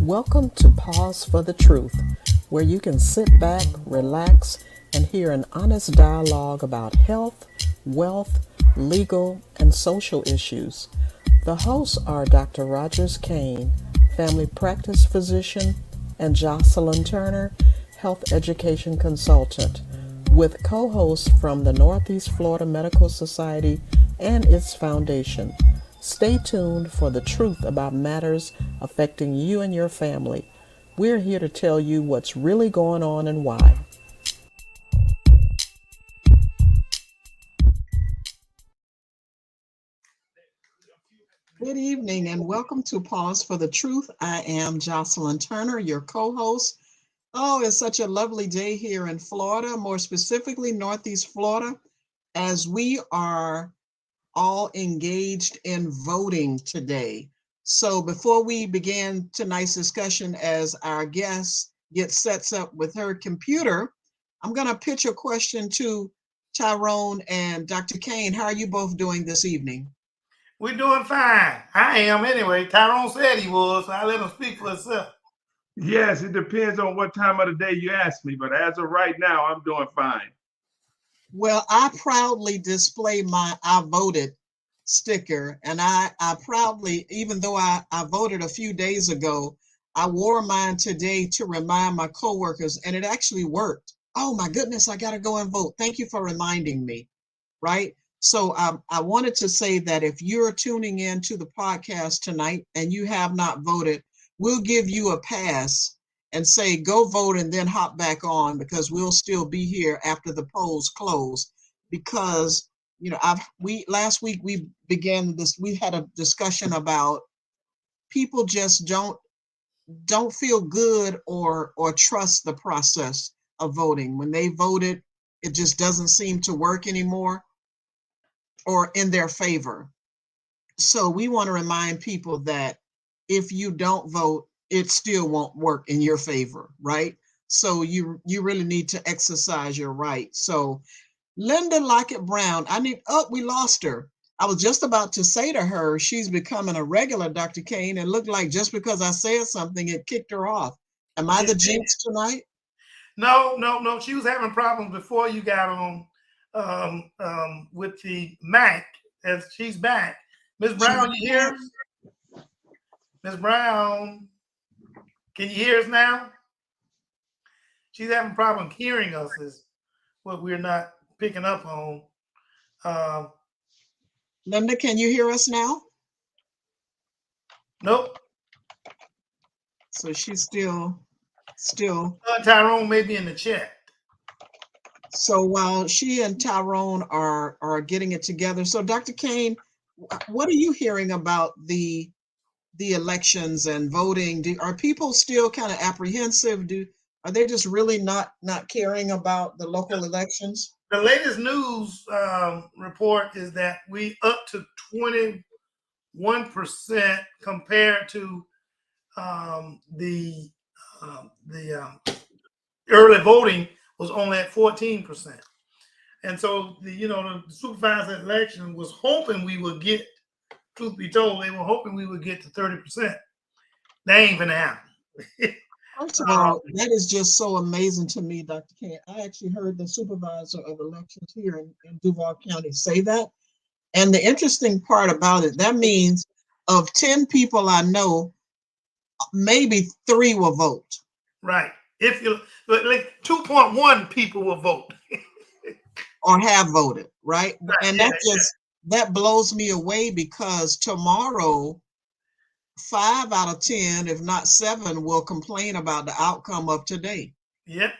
Welcome to Pause for the Truth, where you can sit back, relax, and hear an honest dialogue about health, wealth, legal, and social issues. The hosts are Dr. Rogers Kane, family practice physician, and Jocelyn Turner, health education consultant, with co hosts from the Northeast Florida Medical Society and its foundation. Stay tuned for the truth about matters affecting you and your family. We're here to tell you what's really going on and why. Good evening and welcome to Pause for the Truth. I am Jocelyn Turner, your co host. Oh, it's such a lovely day here in Florida, more specifically Northeast Florida, as we are all engaged in voting today. So before we begin tonight's discussion, as our guest gets sets up with her computer, I'm going to pitch a question to Tyrone and Dr. Kane. How are you both doing this evening? We're doing fine. I am anyway. Tyrone said he was, so I let him speak for himself. Yes, it depends on what time of the day you ask me, but as of right now, I'm doing fine. Well, I proudly display my I voted sticker, and I proudly, even though I voted a few days ago, I wore mine today to remind my coworkers, and it actually worked. Oh my goodness, I got to go and vote. Thank you for reminding me, right? So I wanted to say that if you're tuning in to the podcast tonight and you have not voted, we'll give you a pass and say go vote and then hop back on, because we'll still be here after the polls close. Because we last week we began this, we had a discussion about people just don't feel good or trust the process of voting. When they voted, it just doesn't seem to work anymore or in their favor. So we want to remind people that if you don't vote, it still won't work in your favor, right? So you really need to exercise your right. So Linda Lockett Brown, we lost her. I was just about to say to her, she's becoming a regular, Dr. Kane, and looked like just because I said something, it kicked her off. Am I the jinx tonight? No. She was having problems before you got on with the Mac, as she's back. Miss Brown, you hear us? Miss Brown, can you hear us now? She's having problem hearing us, is what we're not picking up on. Linda, can you hear us now? Nope. So she's still. Tyrone may be in the chat. So while she and Tyrone are getting it together, so Dr. Kane, what are you hearing about the elections and voting? Are people still kind of apprehensive? Are they just really not caring about the local elections? The latest news report is that we up to 21% compared to the early voting was only at 14%. And so the supervisor election was hoping we would get, truth be told, they were hoping we would get to 30%. That ain't gonna happen. First of all, that is just so amazing to me, Dr. Kane. I actually heard the supervisor of elections here in Duval County say that. And the interesting part about it, that means of 10 people I know, maybe 3 will vote. Right. If you like 2.1 people will vote. Or have voted, right? And that blows me away, because tomorrow 5 out of 10, if not 7, will complain about the outcome of today. Yep.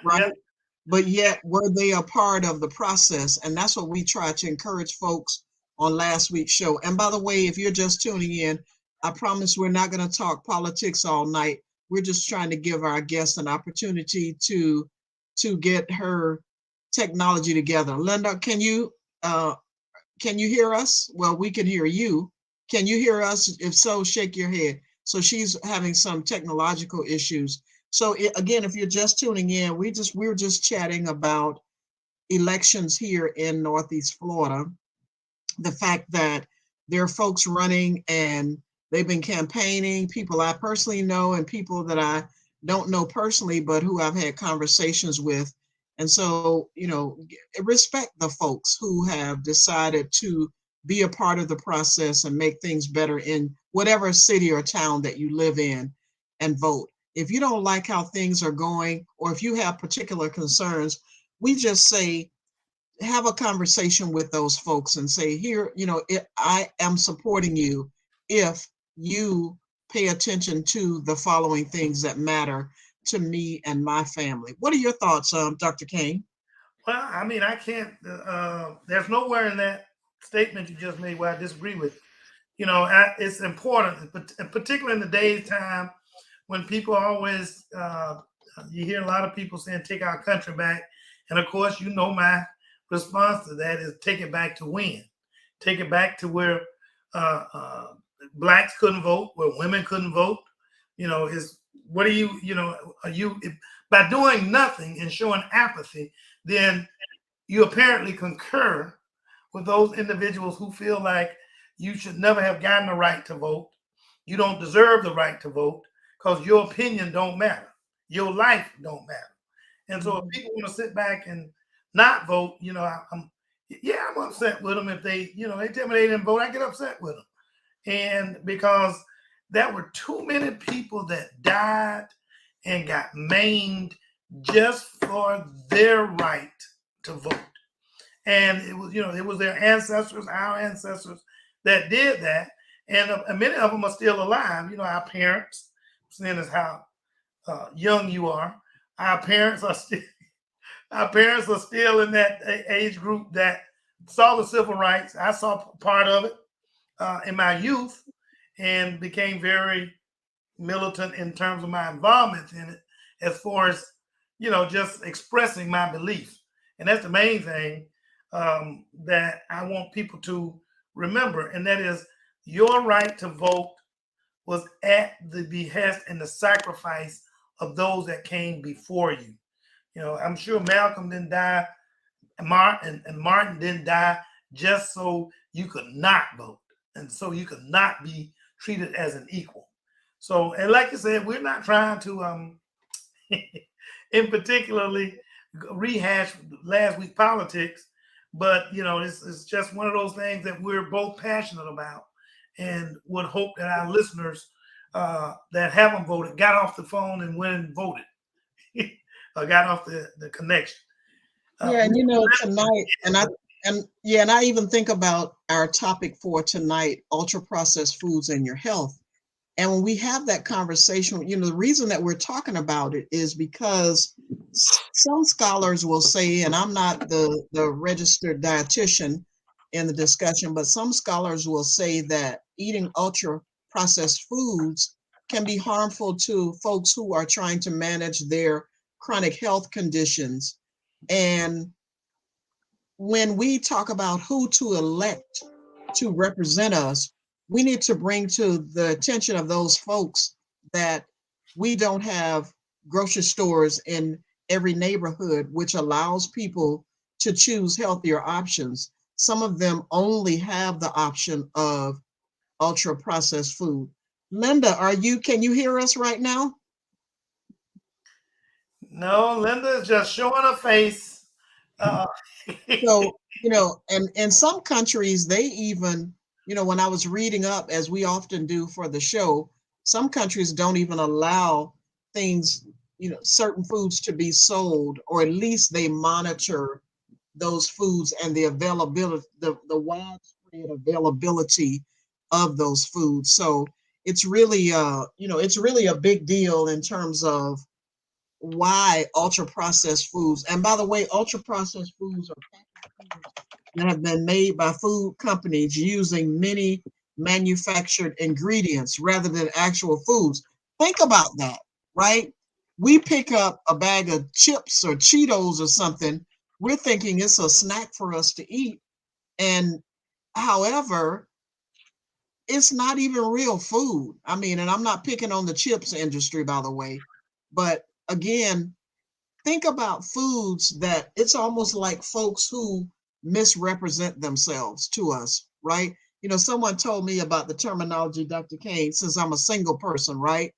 Right. Yep. But yet were they a part of the process? And that's what we try to encourage folks on last week's show. And by the way, if you're just tuning in, I promise we're not going to talk politics all night. We're just trying to give our guest an opportunity to get her technology together. Linda, can you hear us? Well, we can hear you. Can you hear us? If so, shake your head. So she's having some technological issues. So again, if you're just tuning in, we're just chatting about elections here in Northeast Florida. The fact that there are folks running and They've been campaigning, people I personally know and people that I don't know personally, but who I've had conversations with. And so, respect the folks who have decided to be a part of the process and make things better in whatever city or town that you live in, and vote. If you don't like how things are going, or if you have particular concerns, we just say, have a conversation with those folks and say, here, I am supporting you if you pay attention to the following things that matter to me and my family. What are your thoughts, Dr. Kane? Well, I mean, I can't. There's nowhere in that statement you just made where I disagree with. It's important, but particularly in the day's time when people always, you hear a lot of people saying, "Take our country back," and of course, my response to that is, "Take it back to when? Take it back to where blacks couldn't vote, where women couldn't vote." Is what are you? Are you by doing nothing and showing apathy? Then you apparently concur with those individuals who feel like you should never have gotten the right to vote. You don't deserve the right to vote because your opinion don't matter. Your life don't matter. And so if people want to sit back and not vote, I'm upset with them. If they tell me they didn't vote, I get upset with them. And because there were too many people that died and got maimed just for their right to vote. And it was their ancestors, our ancestors, that did that. And many of them are still alive. Our parents, seeing as how young you are, our parents are still in that age group that saw the civil rights. I saw part of it in my youth and became very militant in terms of my involvement in it, as far as just expressing my beliefs. And that's the main thing that I want people to remember, and that is your right to vote was at the behest and the sacrifice of those that came before you. I'm sure Malcolm didn't die, and Martin didn't die just so you could not vote and so you could not be treated as an equal. So, and like you said, we're not trying to in particularly rehash last week's politics, but it's just one of those things that we're both passionate about, and would hope that our listeners that haven't voted got off the phone and went and voted, or got off the connection. Yeah, and tonight, and I even think about our topic for tonight: ultra processed foods and your health. And when we have that conversation, the reason that we're talking about it is because some scholars will say, and I'm not the registered dietitian in the discussion, but some scholars will say that eating ultra processed foods can be harmful to folks who are trying to manage their chronic health conditions. And when we talk about who to elect to represent us, we need to bring to the attention of those folks that we don't have grocery stores in every neighborhood, which allows people to choose healthier options. Some of them only have the option of ultra processed food. Linda, can you hear us right now? No, Linda is just showing her face. So, and in some countries, they even, when I was reading up, as we often do for the show, some countries don't even allow things, certain foods to be sold, or at least they monitor those foods and the availability, the widespread availability of those foods. So it's really, it's really a big deal in terms of why ultra processed foods. And by the way, ultra processed foods are foods that have been made by food companies using many manufactured ingredients rather than actual foods. Think about that, right? We pick up a bag of chips or Cheetos or something, we're thinking it's a snack for us to eat. And however, it's not even real food. I mean, and I'm not picking on the chips industry, by the way, but again, think about foods that it's almost like folks who misrepresent themselves to us, right? You know, someone told me about the terminology, Dr. Kane, since I'm a single person, right?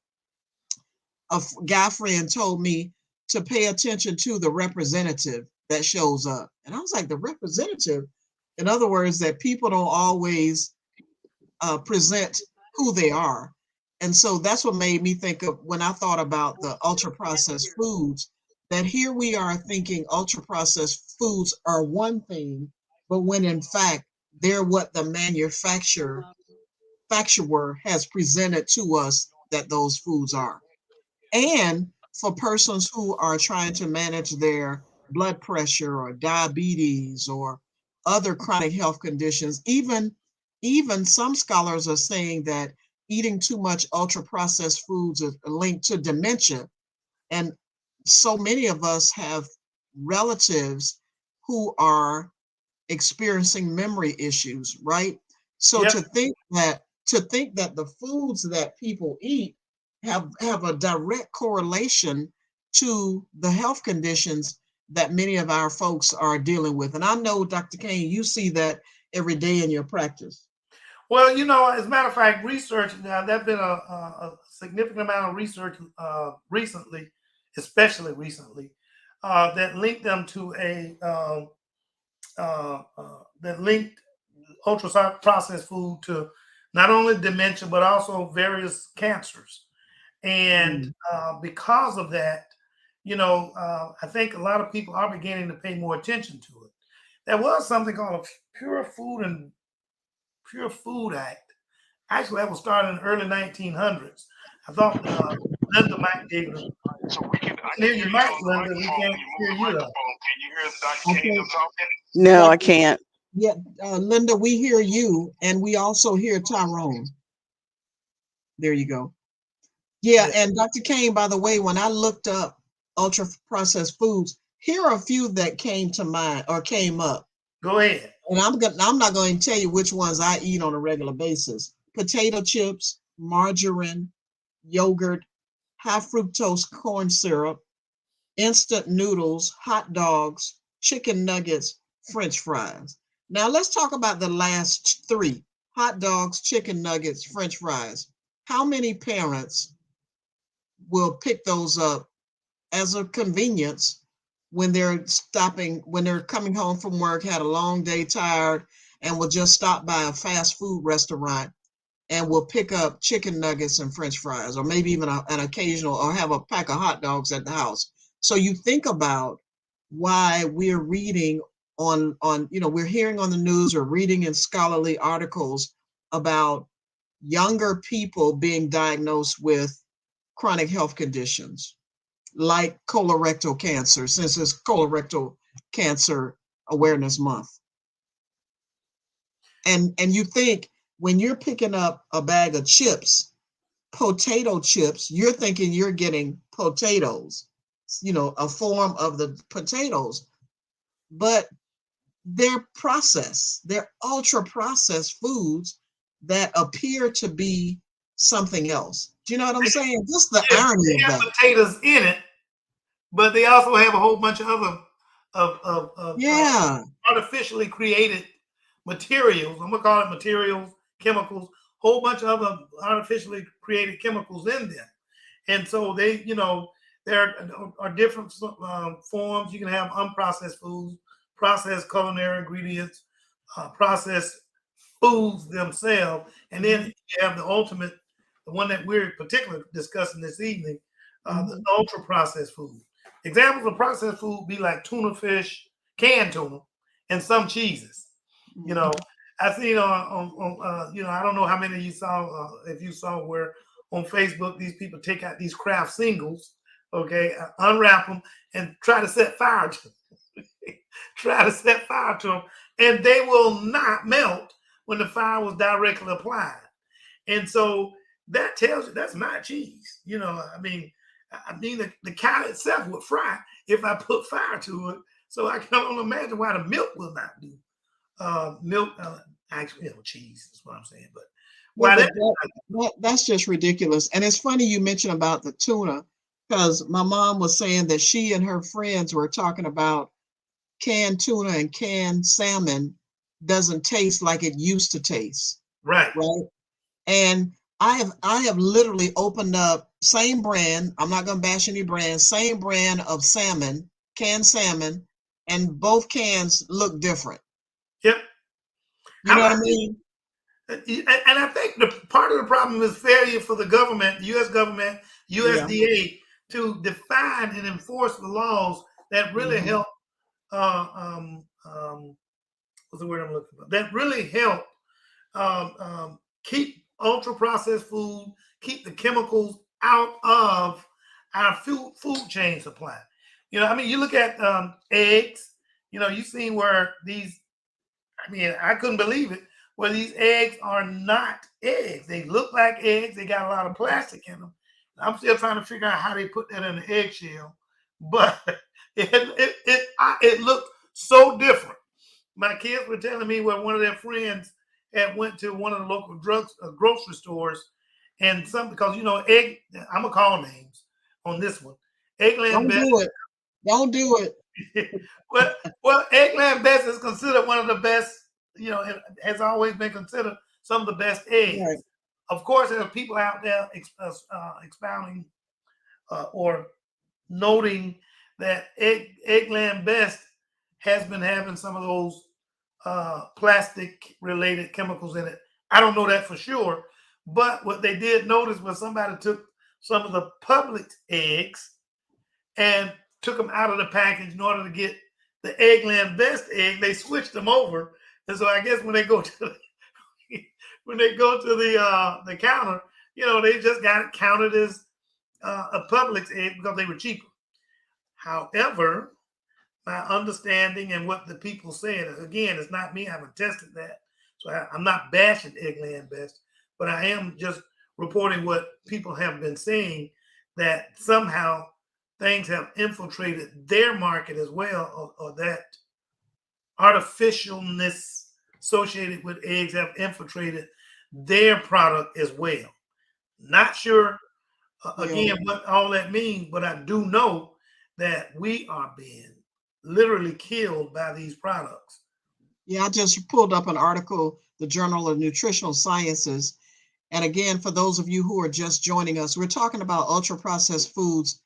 Guy friend told me to pay attention to the representative that shows up. And I was like, the representative? In other words, that people don't always present who they are. And so that's what made me think of when I thought about the ultra processed foods, that here we are thinking ultra processed foods are one thing, but when in fact they're what the manufacturer has presented to us that those foods are. And for persons who are trying to manage their blood pressure or diabetes or other chronic health conditions, even some scholars are saying that eating too much ultra processed foods is linked to dementia. And so many of us have relatives who are experiencing memory issues, right? So Yep. to think that the foods that people eat have a direct correlation to the health conditions that many of our folks are dealing with. And I know, Dr. Kane, you see that every day in your practice. Well, you know, as a matter of fact, research now there's been a significant amount of research recently, especially recently, that linked them to that linked ultra processed food to not only dementia but also various cancers. And Mm. because of that, you know, I think a lot of people are beginning to pay more attention to it. There was something called a Pure Food Act. Actually, that was started in the early 1900s. I thought Linda might be able to. So I I can can hear hear your you mic, on the Linda. We microphone. can't When you hear move the you though. microphone, can you hear Dr. King Okay. talking? No, I Dr. can't. Yeah, Linda, we hear you, and we also hear Tyrone. There you go. Yeah, Yeah. and Dr. Kane, by the way, when I looked up ultra processed foods, here are a few that came to mind or came up. Go ahead. And I'm not going to tell you which ones I eat on a regular basis. Potato chips, margarine, yogurt, high fructose corn syrup, instant noodles, hot dogs, chicken nuggets, French fries. Now let's talk about the last three: hot dogs, chicken nuggets, French fries. How many parents will pick those up as a convenience when when they're coming home from work, had a long day, tired, and will just stop by a fast food restaurant and will pick up chicken nuggets and French fries, or maybe even an occasional, or have a pack of hot dogs at the house. So you think about why we're reading we're hearing on the news or reading in scholarly articles about younger people being diagnosed with chronic health conditions like colorectal cancer, since it's Colorectal Cancer Awareness Month. And you think when you're picking up a bag of chips, potato chips, you're thinking you're getting potatoes, a form of the potatoes, but they're processed. They're ultra processed foods that appear to be something else. Do you know what I'm saying? Just the Yeah, irony they of have that. potatoes in it, but they also have a whole bunch of other of Yeah. artificially created materials. I'm gonna call it materials, chemicals, whole bunch of other artificially created chemicals in there. And so they, you know, there are different forms. You can have unprocessed foods, processed culinary ingredients, processed foods themselves, and then you have the ultimate, the one that we're particularly discussing this evening, the ultra processed food. Examples of processed food be like tuna fish, canned tuna, and some cheeses. You know, I seen you know, I don't know how many of you saw, if you saw where on Facebook these people take out these Kraft singles, okay, unwrap them and try to set fire to them. Try to set fire to them, and they will not melt when the fire was directly applied. And so that tells you that's not cheese. You know, I mean the cow itself would fry if I put fire to it. So I can only imagine why the milk will not do. Milk, actually, you know, cheese is what I'm saying. But Yeah, why but that's just ridiculous. And it's funny you mentioned about the tuna, because my mom was saying that she and her friends were talking about canned tuna and canned salmon doesn't taste like it used to taste, Right. right? And I have literally opened up same brand. I'm not gonna bash any brand. Same brand of salmon, canned salmon, and both cans look different. Yep. You know what I I mean? And I think the part of the problem is failure for the government, the U.S. government, Yeah. USDA, to define and enforce the laws that really Mhm. help. What's the word I'm looking for? That really help keep ultra processed food, keep the chemicals out of our food chain supply. I mean, you look at eggs. You've seen where these. I mean, I couldn't believe it. Where these eggs are not eggs. They look like eggs. They got a lot of plastic in them. I'm still trying to figure out how they put that in an eggshell, but it looked so different. My kids were telling me where one of their friends had went to one of the local grocery stores, and some because egg. I'm gonna call names on this one. Eggland Don't Best. do it. Don't do it. well, Eggland Best is considered one of the best. It has always been considered some of the best eggs. Right. Of course, there are people out there expounding or noting that Eggland Best has been having some of those plastic related chemicals in it. I don't know that for sure, but what they did notice was somebody took some of the Publix eggs and took them out of the package in order to get the Eggland Best egg. They switched them over, and so I guess when they go to the counter, they just got it counted as a Publix egg because they were cheaper. However, my understanding and what the people said, again, it's not me. I haven't tested that, so I'm not bashing Eggland Best, but I am just reporting what people have been saying, that somehow things have infiltrated their market as well, or that artificialness associated with eggs have infiltrated their product as well. Not sure, Yeah. again, what all that means, but I do know that we are being literally killed by these products. Yeah, I just pulled up an article, the Journal of Nutritional Sciences. And again, for those of you who are just joining us, we're talking about ultra processed foods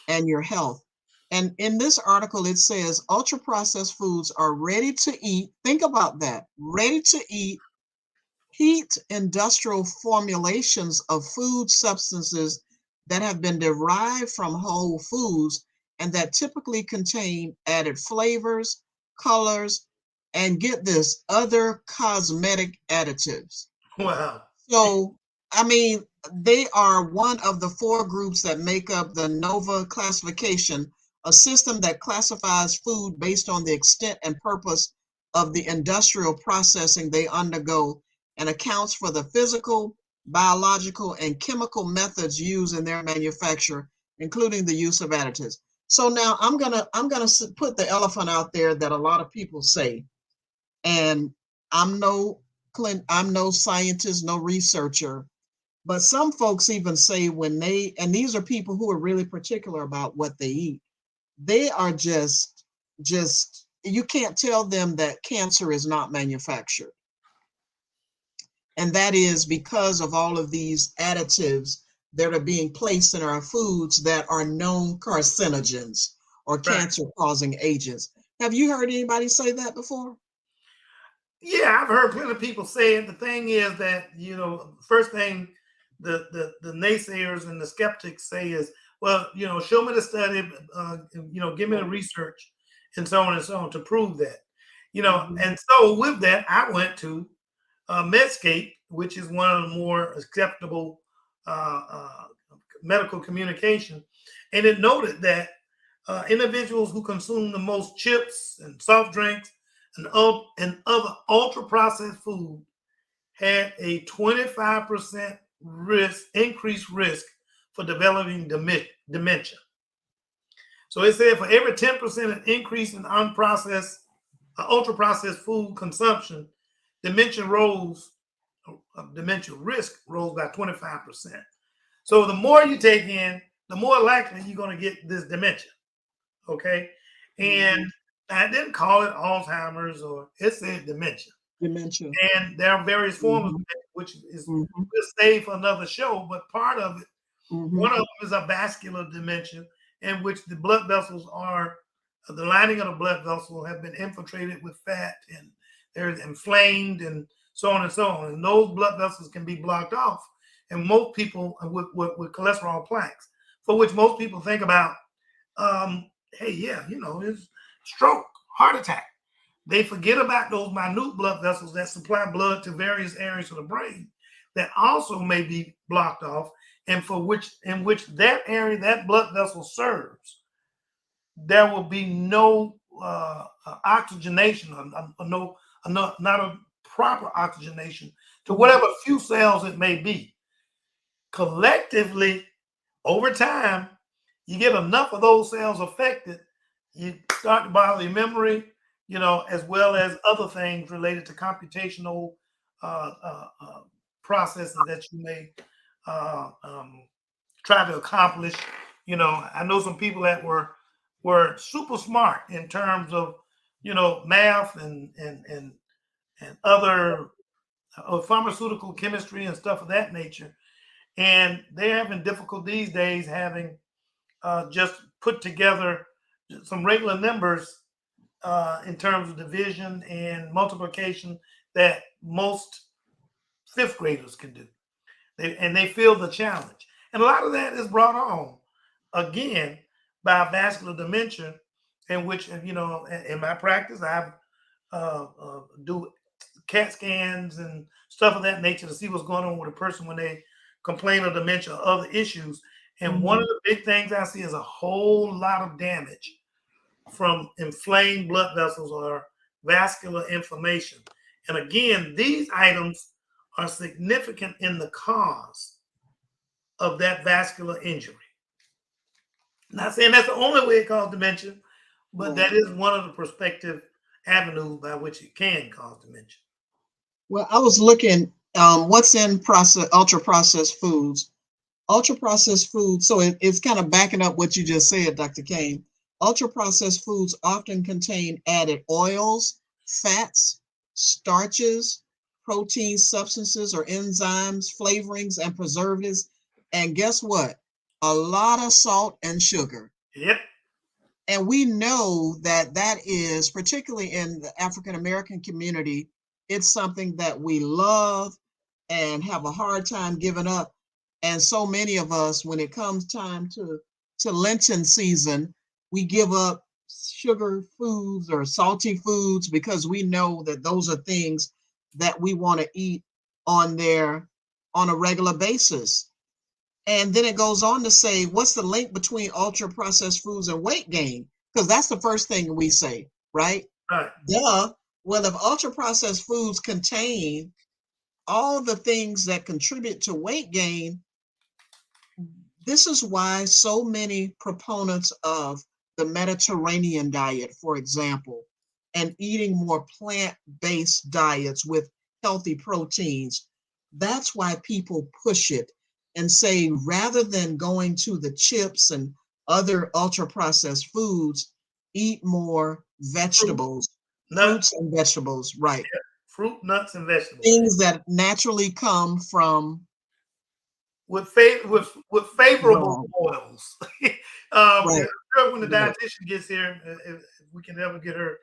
and your health. And in this article, it says ultra processed foods are ready to eat. Think about that, ready to eat, heat industrial formulations of food substances that have been derived from whole foods and that typically contain added flavors, colors, and get this, other cosmetic additives. Wow. So, I mean, they are one of the four groups that make up the NOVA classification, a system that classifies food based on the extent and purpose of the industrial processing they undergo and accounts for the physical, biological, and chemical methods used in their manufacture, including the use of additives. So now I'm gonna put the elephant out there that a lot of people say, and I'm no scientist, no researcher, but some folks even say when and these are people who are really particular about what they eat, they are just you can't tell them that cancer is not manufactured. And that is because of all of these additives that are being placed in our foods that are known carcinogens or Right. cancer causing agents. Have you heard anybody say that before? Yeah, I've heard plenty of people say it. The thing is that, first thing the naysayers and the skeptics say is, well, show me the study, give me the research and so on and so on to prove that. Mhm. And so with that, I went to Medscape, which is one of the more acceptable medical communication, and it noted that individuals who consume the most chips and soft drinks and other ultra processed food had a 25% increased risk for developing dementia. So it said for every 10% increase in unprocessed, ultra processed food consumption, dementia risk rose by 25%. So the more you take in, the more likely you're going to get this dementia. Okay. And I didn't call it Alzheimer's, or it said dementia. Dementia. And there are various forms of Mhm. dementia, which is Mhm. we'll save for another show. But part of it, one Mhm. of them is a vascular dementia, in which the blood vessels are the lining of the blood vessel have been infiltrated with fat and they're inflamed and so on and so on. And those blood vessels can be blocked off. And most people with cholesterol plaques, for which most people think about, hey, yeah, it's stroke, heart attack. They forget about those minute blood vessels that supply blood to various areas of the brain that also may be blocked off, and in which that area, that blood vessel serves, there will be no oxygenation, not a proper oxygenation to whatever few cells it may be. Collectively, over time, you get enough of those cells affected, you start to bother your memory, as well as other things related to computational processes that you may try to accomplish. I know some people that were super smart in terms of math and other pharmaceutical chemistry and stuff of that nature, and they're having difficulty these days having just put together some regular numbers in terms of division and multiplication that most fifth graders can do. They feel the challenge. And a lot of that is brought on, again, by vascular dementia, in which, in my practice, I do CAT scans and stuff of that nature to see what's going on with a person when they complain of dementia or other issues. And one of the big things I see is a whole lot of damage from inflamed blood vessels or vascular inflammation. And again, these items are significant in the cause of that vascular injury. Not saying that's the only way it causes dementia, but that is one of the prospective avenues by which it can cause dementia. Well, I was looking what's in ultra processed foods. Ultra processed foods, so it's kind of backing up what you just said, Dr. Kane. Ultra processed foods often contain added oils, fats, starches, protein substances or enzymes, flavorings, and preservatives. And guess what? A lot of salt and sugar. Yep. And we know that that is, particularly in the African American community, it's something that we love and have a hard time giving up. And so many of us, when it comes time to Lenten season, we give up sugar foods or salty foods because we know that those are things that we want to eat on a regular basis. And then it goes on to say, what's the link between ultra processed foods and weight gain? Because that's the first thing we say, right? Right. Duh. Well, if ultra processed foods contain all the things that contribute to weight gain, this is why so many proponents of the Mediterranean diet, for example, and eating more plant-based diets with healthy proteins, that's why people push it and say, rather than going to the chips and other ultra-processed foods, eat more vegetables, fruits and vegetables, right? Yeah. Fruit, nuts, and vegetables. Things that naturally come from with favorable oils. right. When the dietitian gets here, if we can ever get her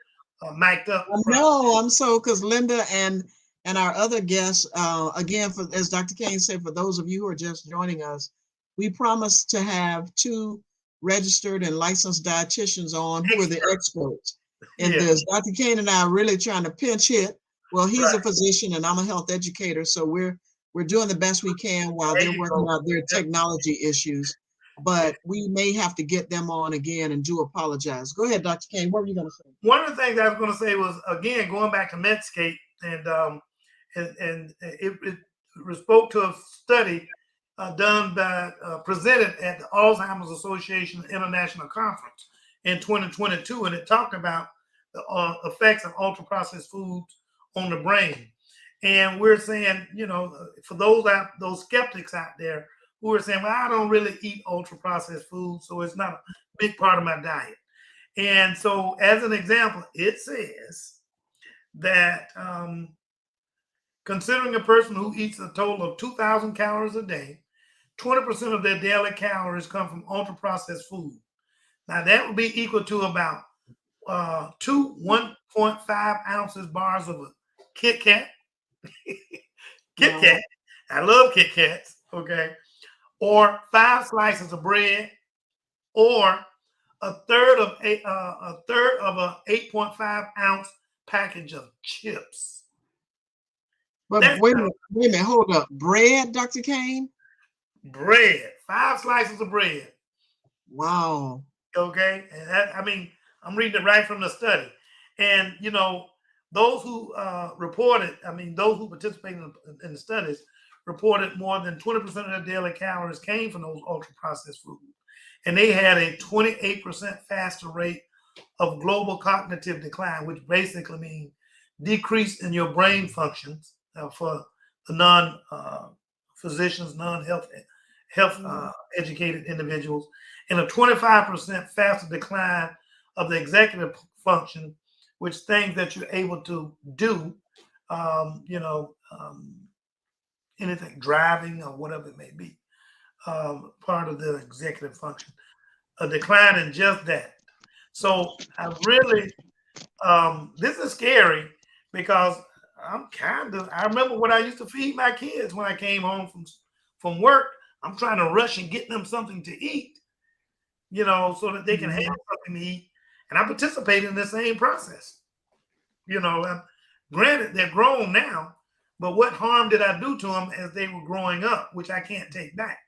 mic'd up. No, I'm so because Linda and our other guests, again, for as Dr. Kane said, for those of you who are just joining us, we promise to have 2 registered and licensed dietitians on who are the experts in this. Dr. Kane and I are really trying to pinch hit. Well, he's a physician and I'm a health educator, so we're doing the best we can while they're working out their technology issues. But we may have to get them on again, and do apologize. Go ahead, Dr. Kane. What were you going to say? One of the things I was going to say was, again, going back to Medscape, and it spoke to a study done by presented at the Alzheimer's Association International Conference in 2022, and it talked about the effects of ultra processed foods on the brain. And we're saying, for those skeptics out there who are saying, well, I don't really eat ultra processed foods, so it's not a big part of my diet. And so, as an example, it says that Considering a person who eats a total of 2,000 calories a day, 20% of their daily calories come from ultra-processed food. Now, that would be equal to about 1.5 ounces bars of a Kit Kat. Kit Wow. Kat. I love Kit Kats, okay? Or 5 slices of bread, or a third of a 8.5 ounce package of chips. But That's wait a minute, hold up. Bread, Dr. Kane? bread. 5 slices of bread. Wow. Okay, and that, I mean, I'm reading it right from the study, and you know, those who reported, I mean, those who participated in the studies reported more than 20% of their daily calories came from those ultra processed foods, and they had a 28% faster rate of global cognitive decline, which basically means decrease in your brain functions for the non-physicians, non-health educated individuals, and a 25% faster decline of the executive function, which things that you're able to do, anything, driving or whatever it may be, part of the executive function, a decline in just that. So I really, this is scary because I remember what I used to feed my kids when I came home from work. I'm trying to rush and get them something to eat, so that they can have something to eat. And I participate in the same process. Granted, they're grown now, but what harm did I do to them as they were growing up, which I can't take back?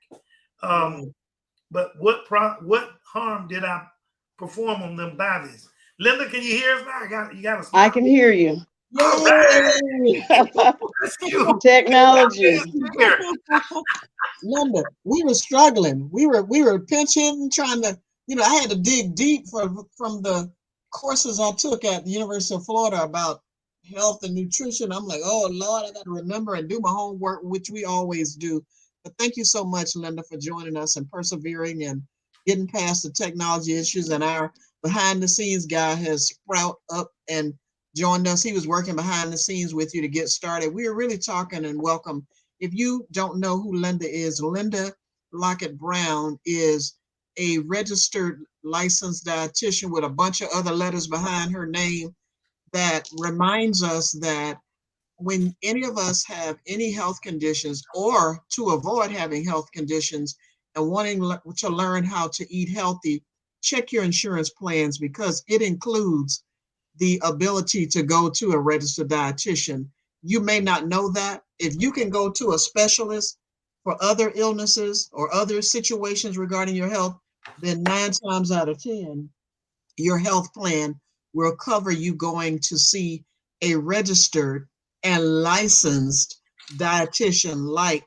But what harm did I perform on them by this? Linda, can you hear us now? You got to I can hear you. Yay! Technology. Linda, we were struggling. We were pinching, trying to, I had to dig deep from the courses I took at the University of Florida about health and nutrition. I'm like, oh Lord, I got to remember and do my homework, which we always do. But thank you so much, Linda, for joining us and persevering and getting past the technology issues. And our behind the scenes guy has sprout up and joined us. He was working behind the scenes with you to get started. We are really talking, and welcome. If you don't know who Linda is, Linda Lockett Brown is a registered licensed dietitian with a bunch of other letters behind her name that reminds us that when any of us have any health conditions, or to avoid having health conditions and wanting to learn how to eat healthy, check your insurance plans, because it includes the ability to go to a registered dietitian. You may not know that. If you can go to a specialist for other illnesses or other situations regarding your health, then 9 times out of 10, your health plan will cover you going to see a registered and licensed dietitian like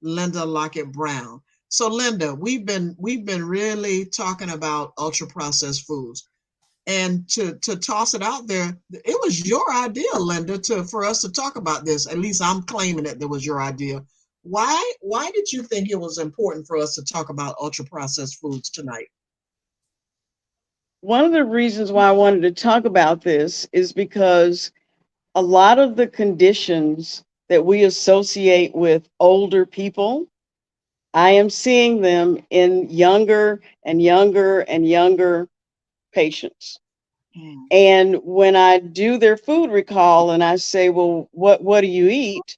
Linda Lockett Brown. So Linda, we've been really talking about ultra processed foods. And to toss it out there, it was your idea, Linda, for us to talk about this. At least I'm claiming that was your idea. Why did you think it was important for us to talk about ultra processed foods tonight? One of the reasons why I wanted to talk about this is because a lot of the conditions that we associate with older people, I am seeing them in younger and younger and younger patients. And when I do their food recall and I say, well, what do you eat?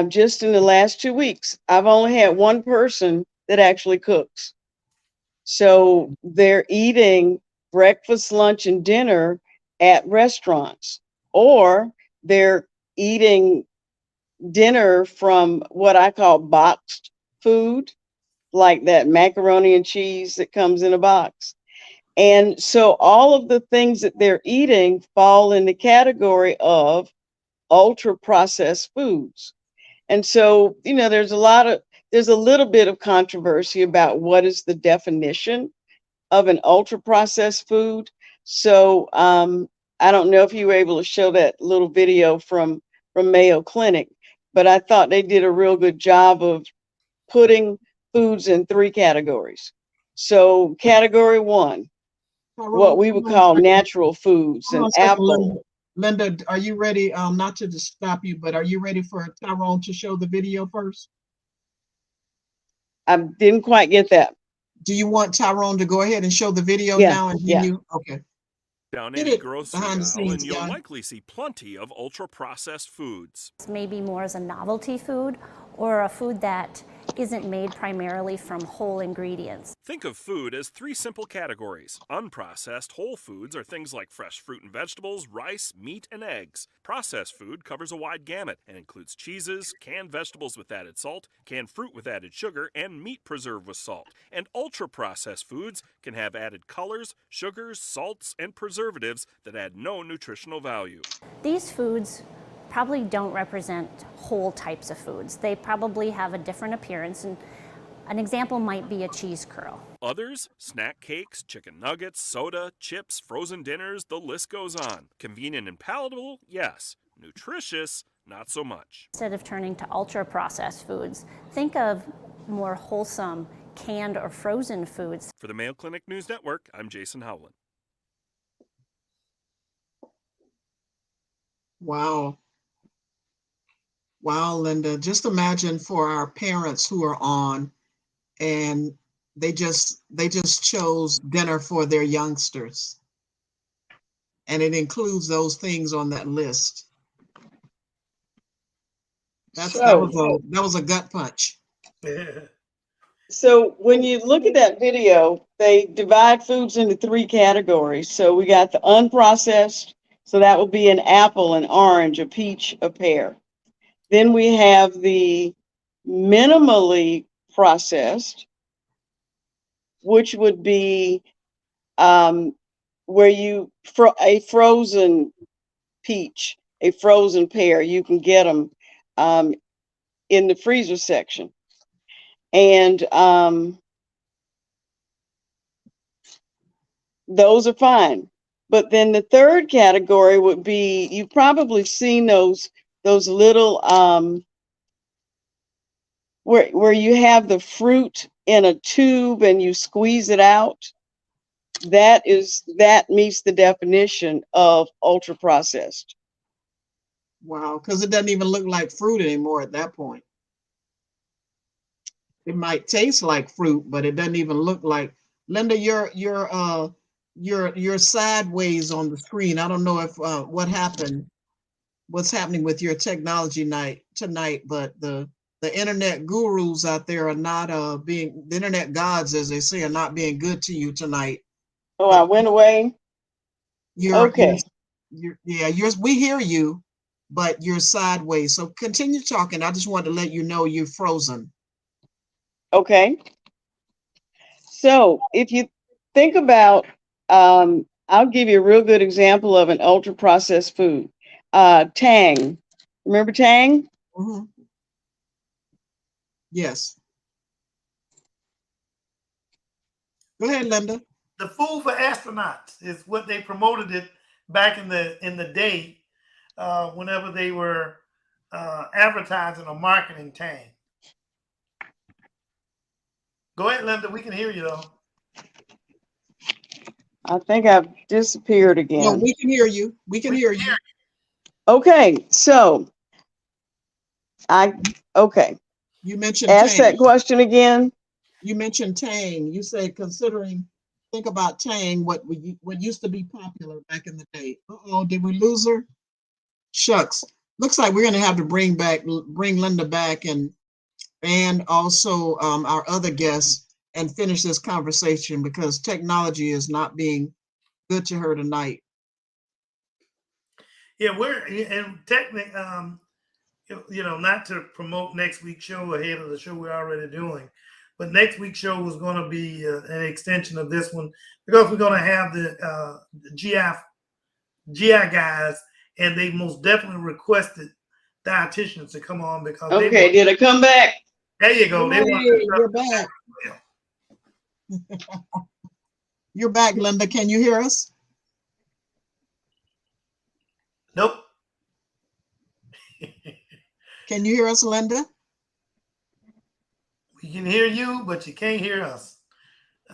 Just in the last 2 weeks, I've only had one person that actually cooks. So they're eating breakfast, lunch, and dinner at restaurants, or they're eating dinner from what I call boxed food, like that macaroni and cheese that comes in a box. And so all of the things that they're eating fall in the category of ultra processed foods. And so, there's a little bit of controversy about what is the definition of an ultra processed food. So I don't know if you were able to show that little video from Mayo Clinic, but I thought they did a real good job of putting foods in 3 categories. So category 1, what we would call natural foods, and apple. Linda, are you ready? Not to just stop you, but are you ready for Tyrone to show the video first? I didn't quite get that. Do you want Tyrone to go ahead and show the video Yeah, now? And then yeah. okay. Down Hit any it grocery behind the aisle, scenes, and you'll guy. likely see plenty of ultra-processed foods. Maybe more as a novelty food or a food that isn't made primarily from whole ingredients. Think of food as 3 simple categories. Unprocessed whole foods are things like fresh fruit and vegetables, rice, meat, and eggs. Processed food covers a wide gamut and includes cheeses, canned vegetables with added salt, canned fruit with added sugar, and meat preserved with salt. And ultra-processed foods can have added colors, sugars, salts, and preservatives that add no nutritional value. These foods probably don't represent whole types of foods. They probably have a different appearance, and an example might be a cheese curl. Others, snack cakes, chicken nuggets, soda, chips, frozen dinners, the list goes on. Convenient and palatable, yes. Nutritious, not so much. Instead of turning to ultra-processed foods, think of more wholesome canned or frozen foods. For the Mayo Clinic News Network, I'm Jason Howland. Wow. Wow, Linda, just imagine for our parents who are on and they just chose dinner for their youngsters. And it includes those things on that list. That was a gut punch. Yeah. So when you look at that video, they divide foods into 3 categories. So we got the unprocessed, so that would be an apple, an orange, a peach, a pear. Then we have the minimally processed, which would be where a frozen peach, a frozen pear, you can get them in the freezer section. And those are fine. But then the third category would be, you've probably seen those little where you have the fruit in a tube and you squeeze it out. That meets the definition of ultra processed. Wow, because it doesn't even look like fruit anymore at that point. It might taste like fruit, but it doesn't even look like. Linda, you're sideways on the screen. I don't know if what's happening with your technology tonight, but the internet gurus out there are not the internet gods, as they say, are not being good to you tonight. Oh, I went away. Okay. We hear you, but you're sideways. So continue talking. I just wanted to let you know you're frozen. Okay. So if you think about, I'll give you a real good example of an ultra processed food. Tang. Remember Tang? Mm-hmm. Yes. Go ahead, Linda. The food for astronauts is what they promoted it back in the day, whenever they were advertising or marketing Tang. Go ahead, Linda. We can hear you though. I think I've disappeared again. No, we can hear you. We can hear you. Okay, so okay. You mentioned Ask Tang. that question again. You mentioned Tang. You say think about Tang, what used to be popular back in the day. Uh-oh, did we lose her? Shucks. Looks like we're gonna have to bring Linda back and also our other guests and finish this conversation because technology is not being good to her tonight. Yeah, and technically, not to promote next week's show ahead of the show we're already doing, but next week's show was going to be an extension of this one because we're going to have the GI guys, and they most definitely requested dietitians to come on because. Okay, did I come back? There you go. You're back. You're back, Linda. Can you hear us? Nope. Can you hear us, Linda? We can hear you, but you can't hear us.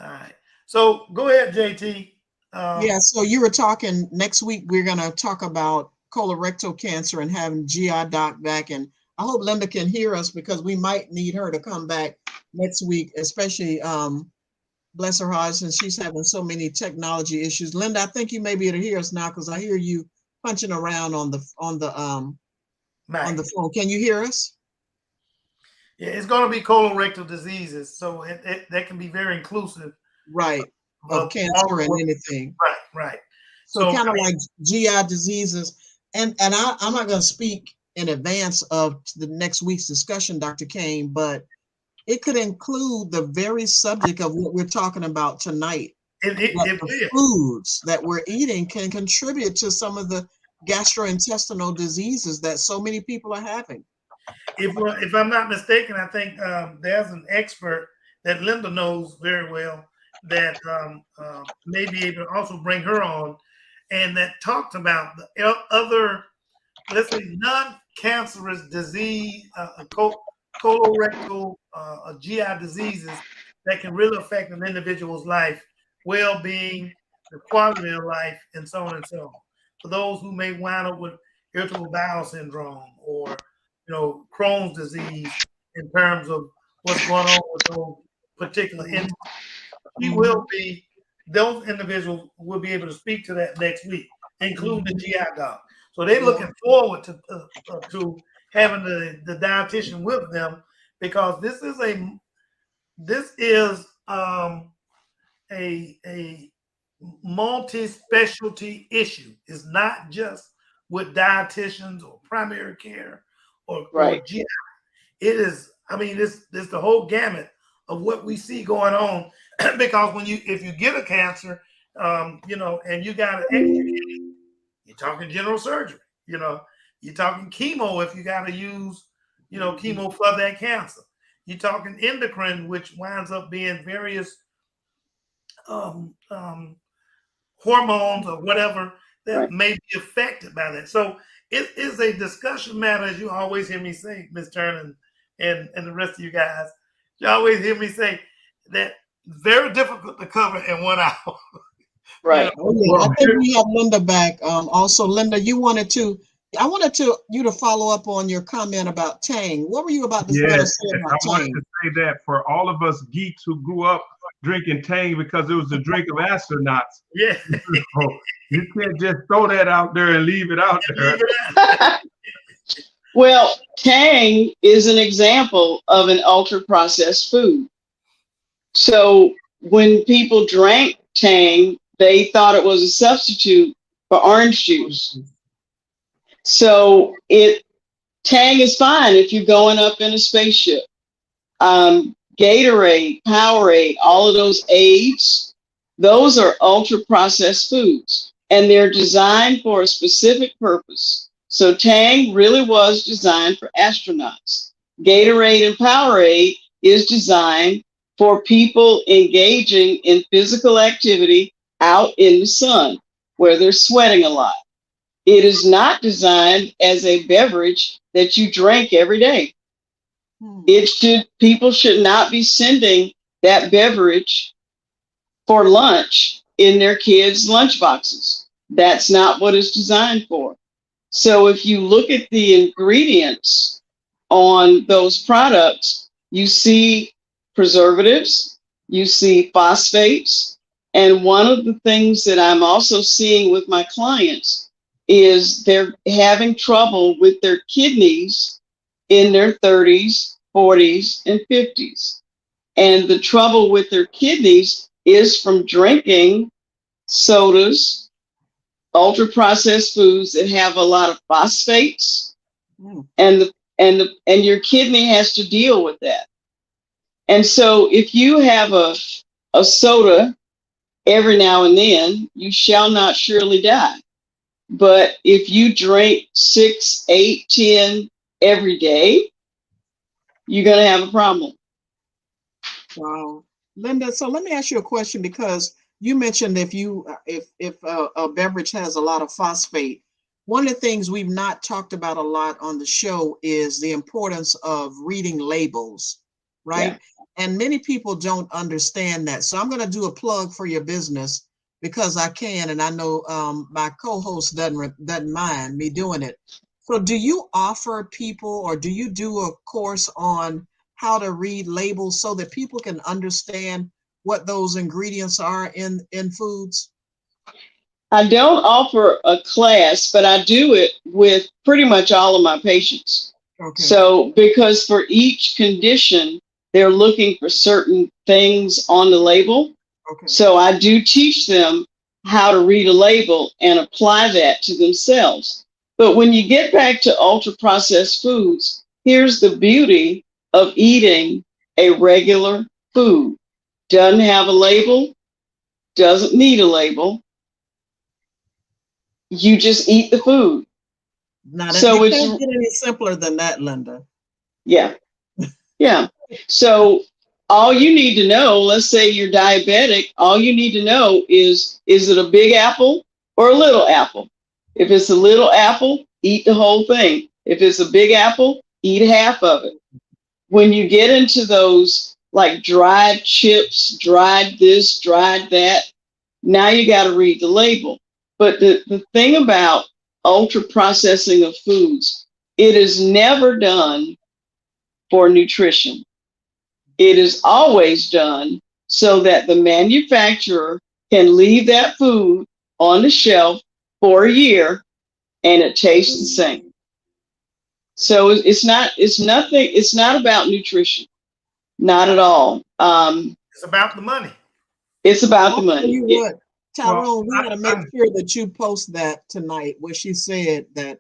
All right. So go ahead, JT. Yeah, so you were talking next week, we're gonna talk about colorectal cancer and having GI doc back. And I hope Linda can hear us because we might need her to come back next week, especially bless her heart, since she's having so many technology issues. Linda, I think you may be able to hear us now because I hear you punching around on the phone. Can you hear us? Yeah, it's going to be colorectal diseases, so that can be very inclusive. Right. Of cancer and anything. Right. So kind of like GI diseases. And I'm not going to speak in advance of the next week's discussion, Dr. Kane, but it could include the very subject of what we're talking about tonight. The foods that we're eating can contribute to some of the gastrointestinal diseases that so many people are having. If I'm not mistaken, I think there's an expert that Linda knows very well that may be able to also bring her on, and that talked about the other, let's say, non-cancerous disease, colorectal GI diseases that can really affect an individual's life, well-being, the quality of life, and so on and so on. For those who may wind up with irritable bowel syndrome or Crohn's disease, in terms of what's going on with those particular entities, those individuals will be able to speak to that next week, including the GI doc. So they're looking forward to having the dietitian with them, because this is a multi-specialty issue. It's not just with dietitians or primary care or GI. It is, it's the whole gamut of what we see going on. Because if you get a cancer, and you got an extra, you're talking general surgery. You're talking chemo if you got to use, chemo for that cancer. You're talking endocrine, which winds up being various hormones or whatever that may be affected by that. So it is a discussion matter, as you always hear me say, Ms. Turner and the rest of you guys. You always hear me say that very difficult to cover in 1 hour. Right. I think we have Linda back. Also, Linda, I wanted you to follow up on your comment about Tang. What were you about to say about I wanted to say that for all of us geeks who grew up drinking Tang because it was the drink of astronauts. Yeah. You can't just throw that out there and leave it out there. Well, Tang is an example of an ultra-processed food. So when people drank Tang, they thought it was a substitute for orange juice. So Tang is fine if you're going up in a spaceship. Gatorade, Powerade, all of those aids, those are ultra-processed foods, and they're designed for a specific purpose. So Tang really was designed for astronauts. Gatorade and Powerade is designed for people engaging in physical activity out in the sun, where they're sweating a lot. It is not designed as a beverage that you drink every day. People should not be sending that beverage for lunch in their kids' lunch boxes. That's not what it's designed for. So if you look at the ingredients on those products, you see preservatives, you see phosphates. And one of the things that I'm also seeing with my clients is they're having trouble with their kidneys in their 30s, 40s, and 50s. And the trouble with their kidneys is from drinking sodas, ultra-processed foods that have a lot of phosphates, and your kidney has to deal with that. And so if you have a soda every now and then, you shall not surely die. But if you drink 6, 8, 10 every day, you're going to have a problem. Wow. Linda, so let me ask you a question, because you mentioned if a beverage has a lot of phosphate, one of the things we've not talked about a lot on the show is the importance of reading labels, right? Yeah. And many people don't understand that. So I'm going to do a plug for your business. because I can, and I know my co-host doesn't mind me doing it. So do you offer people, or do you do a course on how to read labels so that people can understand what those ingredients are in foods? I don't offer a class, but I do it with pretty much all of my patients. Okay. So, because for each condition, they're looking for certain things on the label. Okay. So, I do teach them how to read a label and apply that to themselves. But when you get back to ultra processed foods, here's the beauty of eating a regular food. Doesn't have a label, doesn't need a label. You just eat the food. Now, So you it's, can't get any simpler than that, Linda. yeah. Yeah. So all you need to know, let's say you're diabetic, all you need to know is it a big apple or a little apple? If it's a little apple, eat the whole thing. If it's a big apple, eat half of it. When you get into those like dried chips, dried this, dried that, now you got to read the label. But the thing about ultra processing of foods, it is never done for nutrition. It is always done so that the manufacturer can leave that food on the shelf for a year and it tastes the same. So it's not about nutrition. Not at all. It's about the money. It's about the I'll tell money. you what, Tyrone, Well, we got to make sure that you post that tonight, where she said that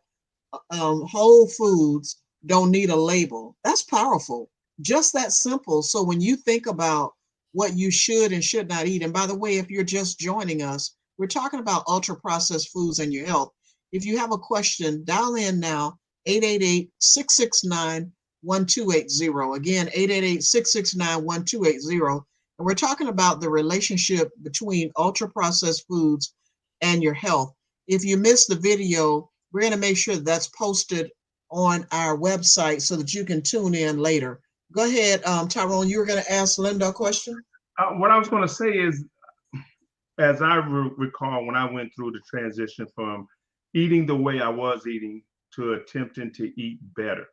Whole Foods don't need a label. That's powerful. Just that simple. So when you think about what you should and should not eat, and by the way, if you're just joining us, we're talking about ultra processed foods and your health. If you have a question, dial in now, 888-669-1280. Again, 888-669-1280. And we're talking about the relationship between ultra processed foods and your health. If you missed the video, we're going to make sure that's posted on our website so that you can tune in later. Go ahead, Tyrone, you were going to ask Linda a question? What I was going to say is, as I recall, when I went through the transition from eating the way I was eating to attempting to eat better,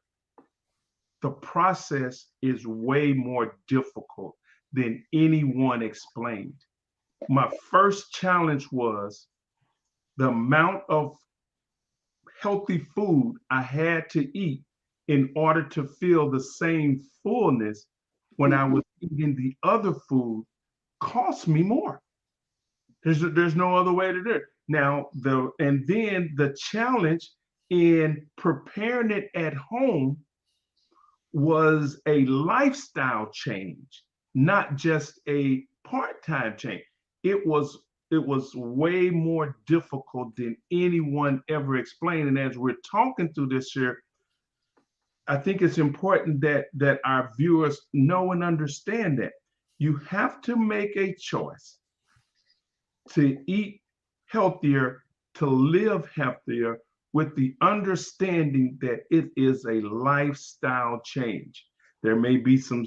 the process is way more difficult than anyone explained. My first challenge was the amount of healthy food I had to eat in order to feel the same fullness when I was eating the other food cost me more. There's no other way to do it. Now, then the challenge in preparing it at home was a lifestyle change, not just a part-time change. It was way more difficult than anyone ever explained. And as we're talking through this here, I think it's important that our viewers know and understand that you have to make a choice to eat healthier, to live healthier, with the understanding that it is a lifestyle change. There may be some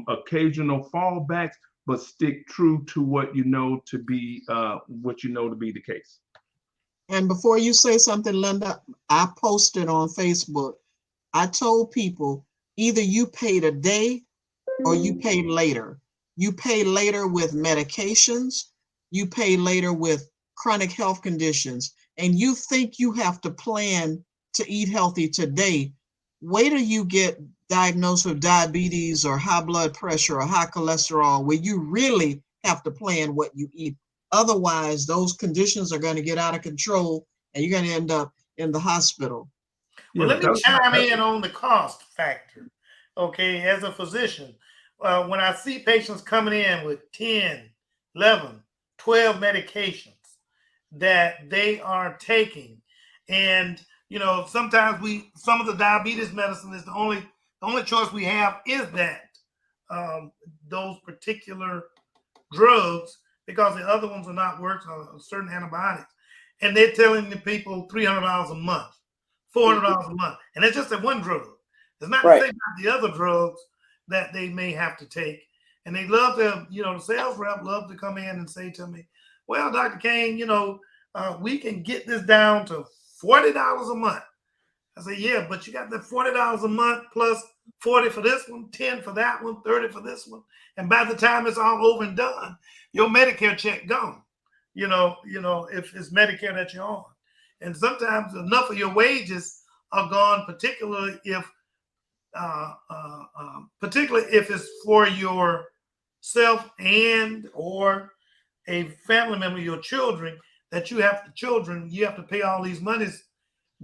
occasional fallbacks, but stick true to what you know to be the case. And before you say something, Linda, I posted on Facebook, I told people either you paid a day or you pay later. You pay later with medications, you pay later with chronic health conditions, and you think you have to plan to eat healthy today. Wait till you get diagnosed with diabetes or high blood pressure or high cholesterol, where you really have to plan what you eat. Otherwise, those conditions are going to get out of control and you're going to end up in the hospital. Well, let me chime in on the cost factor. Okay, as a physician, when I see patients coming in with 10, 11, 12 medications that they are taking, and sometimes some of the diabetes medicine is the only choice we have is that those particular drugs, because the other ones are not working on certain antibiotics, and they're telling the people $300 a month, $400 a month, and it's just that one drug. It's not the same about the other drugs that they may have to take. And they love to, the sales rep love to come in and say to me, well, Dr. Kane, we can get this down to $40 a month. I say, yeah, but you got that $40 a month plus 40 for this one, 10 for that one, 30 for this one. And by the time it's all over and done, your Medicare check gone, if it's Medicare that you're on. And sometimes enough of your wages are gone, particularly if it's for yourself and or a family member, your children, that you have to pay all these monies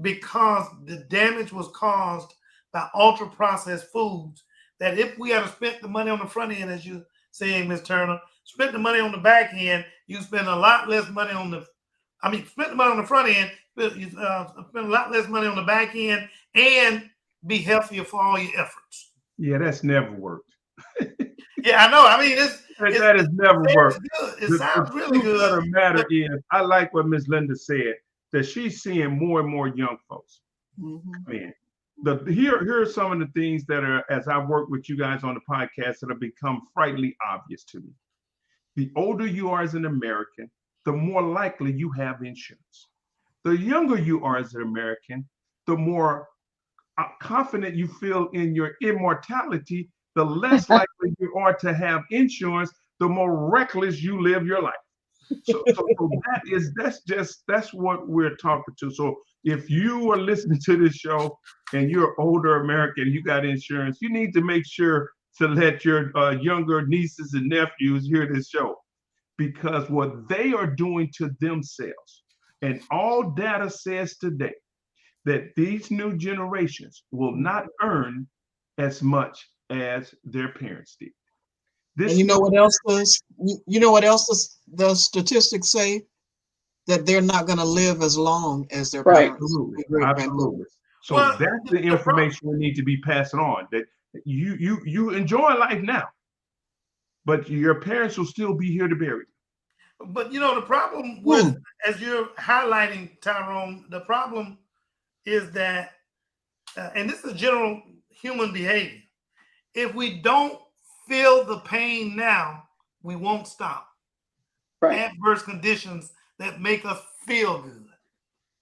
because the damage was caused by ultra processed foods. That if we had spent the money on the front end, as you're saying, Ms. Turner, spent the money on the back end, you spend a lot less money spent the money on the front end, you spend a lot less money on the back end and be healthier for all your efforts. Yeah, that's never worked. Yeah, I know. I mean, that has never worked. Good. It sounds really good. The matter is, I like what Ms. Linda said, that she's seeing more and more young folks. Mm-hmm. Here are some of the things that are, as I've worked with you guys on the podcast, that have become frighteningly obvious to me. The older you are as an American, the more likely you have insurance. The younger you are as an American, the more confident you feel in your immortality, the less likely you are to have insurance, the more reckless you live your life. So that's what we're talking to. So if you are listening to this show and you're older American, you got insurance, you need to make sure to let your younger nieces and nephews hear this show, because what they are doing to themselves, and all data says today that these new generations will not earn as much as their parents did. And you know what else does? You know what else the statistics say? That they're not going to live as long as their parents. Absolutely. So that's the information we need to be passing on. That you enjoy life now, but your parents will still be here to bury you. But the problem with, as you're highlighting, Tyrone, the problem is that, and this is general human behavior. If we don't feel the pain now, we won't stop. Right. Adverse conditions that make us feel good.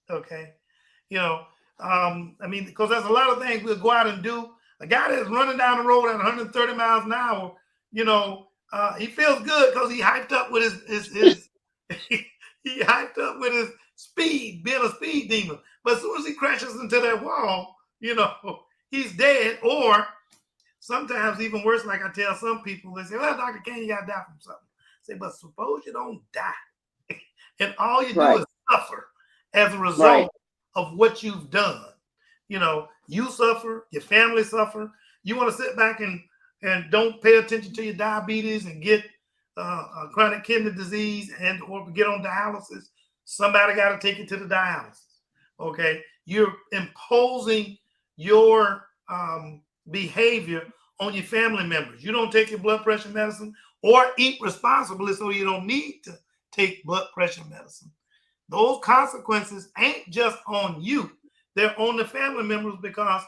Okay. Because there's a lot of things we'll go out and do. A guy that's running down the road at 130 miles an hour, he feels good because he hyped up with his he hyped up with his speed, being a speed demon. But as soon as he crashes into that wall, he's dead. Or sometimes even worse, like I tell some people, they say, well, Dr. Kane, you got to die from something. I say, but suppose you don't die. And all you do is suffer as a result of what you've done. You suffer, your family suffer. You want to sit back and don't pay attention to your diabetes and get chronic kidney disease and or get on dialysis. Somebody got to take you to the dialysis. Okay. You're imposing your behavior on your family members. You don't take your blood pressure medicine or eat responsibly, so you don't need to take blood pressure medicine. Those consequences ain't just on you. They're on the family members, because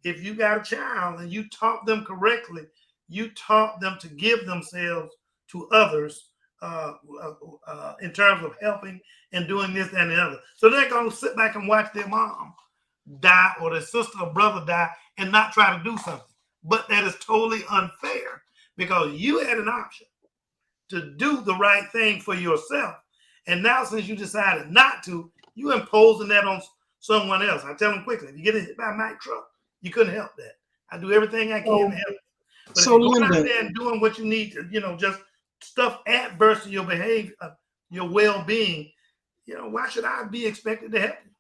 if you got a child and you taught them correctly, you taught them to give themselves to others in terms of helping and doing this and the other. So they're going to sit back and watch their mom die or their sister or brother die and not try to do something. But that is totally unfair, because you had an option to do the right thing for yourself. And now, since you decided not to, you imposing that on someone else. I tell them quickly, if you get hit by a Mack truck, you couldn't help that. I do everything I can to help. But so if you're going out there and doing what you need to, just stuff adverse to your behavior, your well-being, why should I be expected to help you?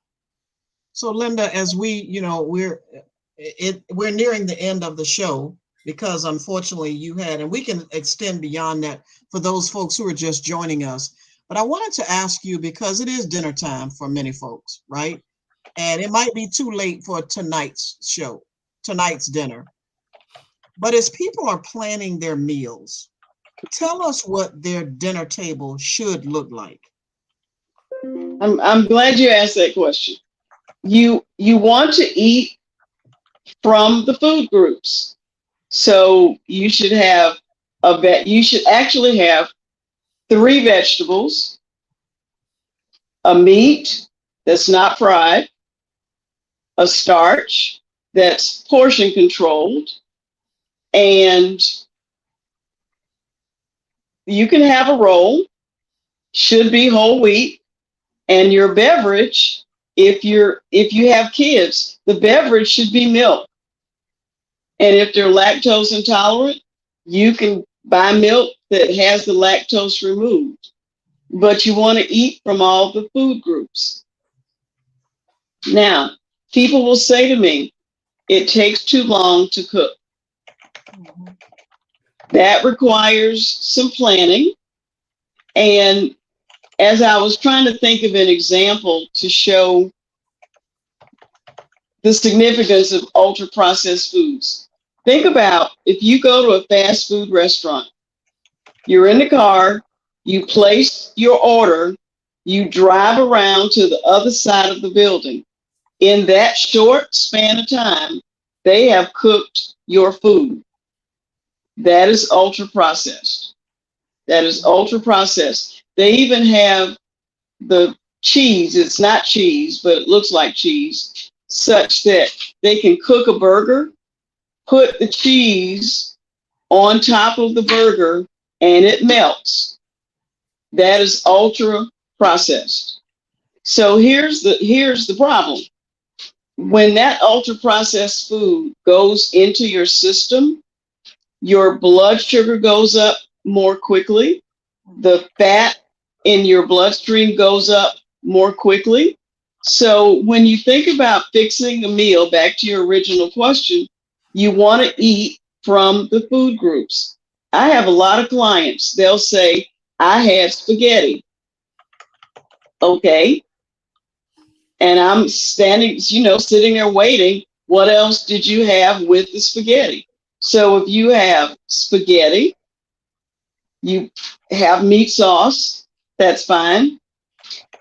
So Linda, as we, we're nearing the end of the show, because unfortunately you had, and we can extend beyond that for those folks who are just joining us. But I wanted to ask you, because it is dinner time for many folks, right? And it might be too late for tonight's show, tonight's dinner. But as people are planning their meals, tell us what their dinner table should look like. I'm glad you asked that question. You want to eat from the food groups. So you should have you should actually have 3 vegetables, a meat that's not fried, a starch that's portion controlled, and you can have a roll, should be whole wheat, and your beverage, if you have kids, the beverage should be milk. And if they're lactose intolerant, you can buy milk that has the lactose removed. But you want to eat from all the food groups. Now, people will say to me, it takes too long to cook. That requires some planning. And as I was trying to think of an example to show the significance of ultra processed foods, think about if you go to a fast food restaurant, you're in the car, you place your order, you drive around to the other side of the building. In that short span of time, they have cooked your food. That is ultra processed. That is ultra processed. They even have the cheese, it's not cheese, but it looks like cheese, such that they can cook a burger, put the cheese on top of the burger, and it melts. That is ultra processed. So here's the problem. When that ultra processed food goes into your system, your blood sugar goes up more quickly. The fat in your bloodstream goes up more quickly. So when you think about fixing a meal, back to your original question, you want to eat from the food groups. I have a lot of clients, they'll say, I had spaghetti. Okay. And I'm standing, sitting there waiting. What else did you have with the spaghetti? So if you have spaghetti, you have meat sauce, that's fine.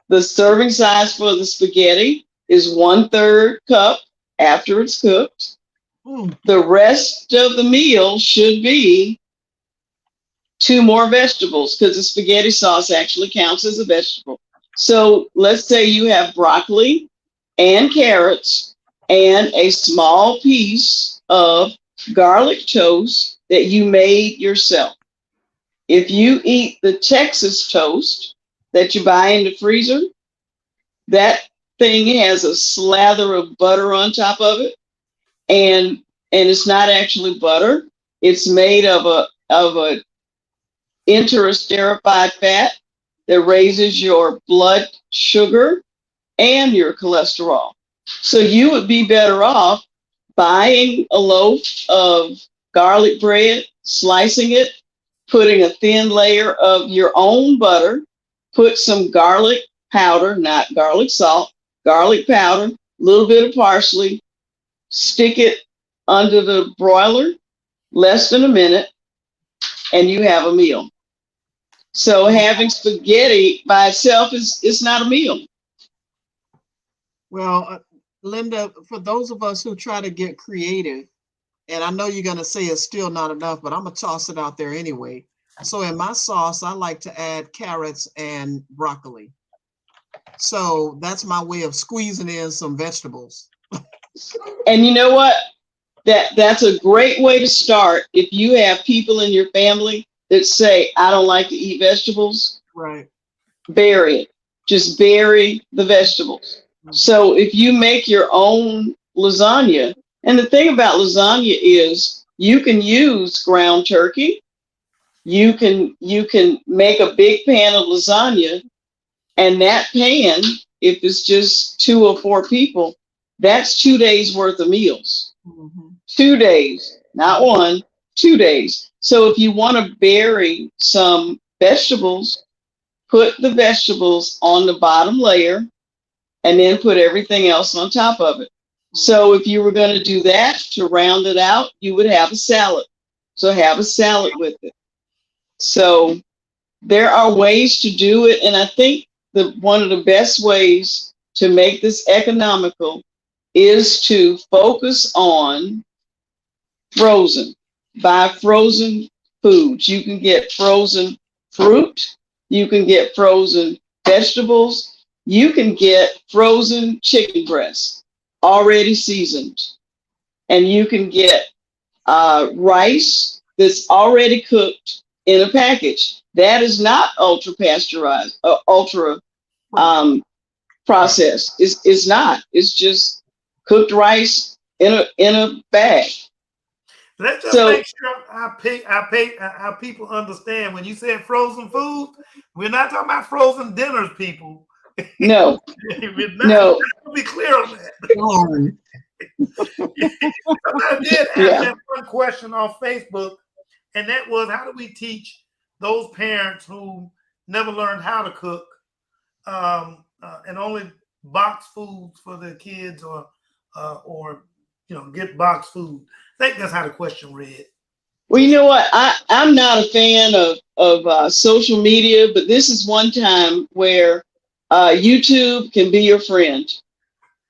The serving size for the spaghetti is 1/3 cup after it's cooked. The rest of the meal should be 2 more vegetables because the spaghetti sauce actually counts as a vegetable. So let's say you have broccoli and carrots and a small piece of garlic toast that you made yourself. If you eat the Texas toast that you buy in the freezer, that thing has a slather of butter on top of it, and it's not actually butter. It's made of a interesterified fat that raises your blood sugar and your cholesterol. So you would be better off buying a loaf of garlic bread, slicing it, putting a thin layer of your own butter, put some garlic powder, not garlic salt, garlic powder, a little bit of parsley, stick it under the broiler, less than a minute, and you have a meal. So having spaghetti by itself is not a meal. Well, Linda, for those of us who try to get creative, and I know you're going to say it's still not enough, but I'm going to toss it out there anyway. So in my sauce, I like to add carrots and broccoli. So that's my way of squeezing in some vegetables. And you know what? That's a great way to start. If you have people in your family that say, I don't like to eat vegetables, Right. bury it. Just bury the vegetables. So if you make your own lasagna, and the thing about lasagna is you can use ground turkey. You can make a big pan of lasagna, and that pan, if it's just 2 or 4 people, that's 2 days worth of meals. 2 days, not 1, 2 days. So if you want to bury some vegetables, put the vegetables on the bottom layer and then put everything else on top of it. So if you were going to do that to round it out, you would have a salad. So have a salad with it. So there are ways to do it. And I think one of the best ways to make this economical is to focus on frozen. Buy frozen foods. You can get frozen fruit. You can get frozen vegetables. you can get frozen chicken breasts already seasoned, and you can get rice that's already cooked in a package. That is not ultra pasteurized, ultra processed. It's not. It's just cooked rice in a bag. Let's just make sure our people understand when you said frozen food, we're not talking about frozen dinners, people. No. We're not, No. let's be clear on that. I did ask that one question on Facebook, and that was, how do we teach those parents who never learned how to cook and only box foods for their kids, or get box food? I think that's how the question read. Well, you know what? I'm not a fan of social media, but this is one time where YouTube can be your friend.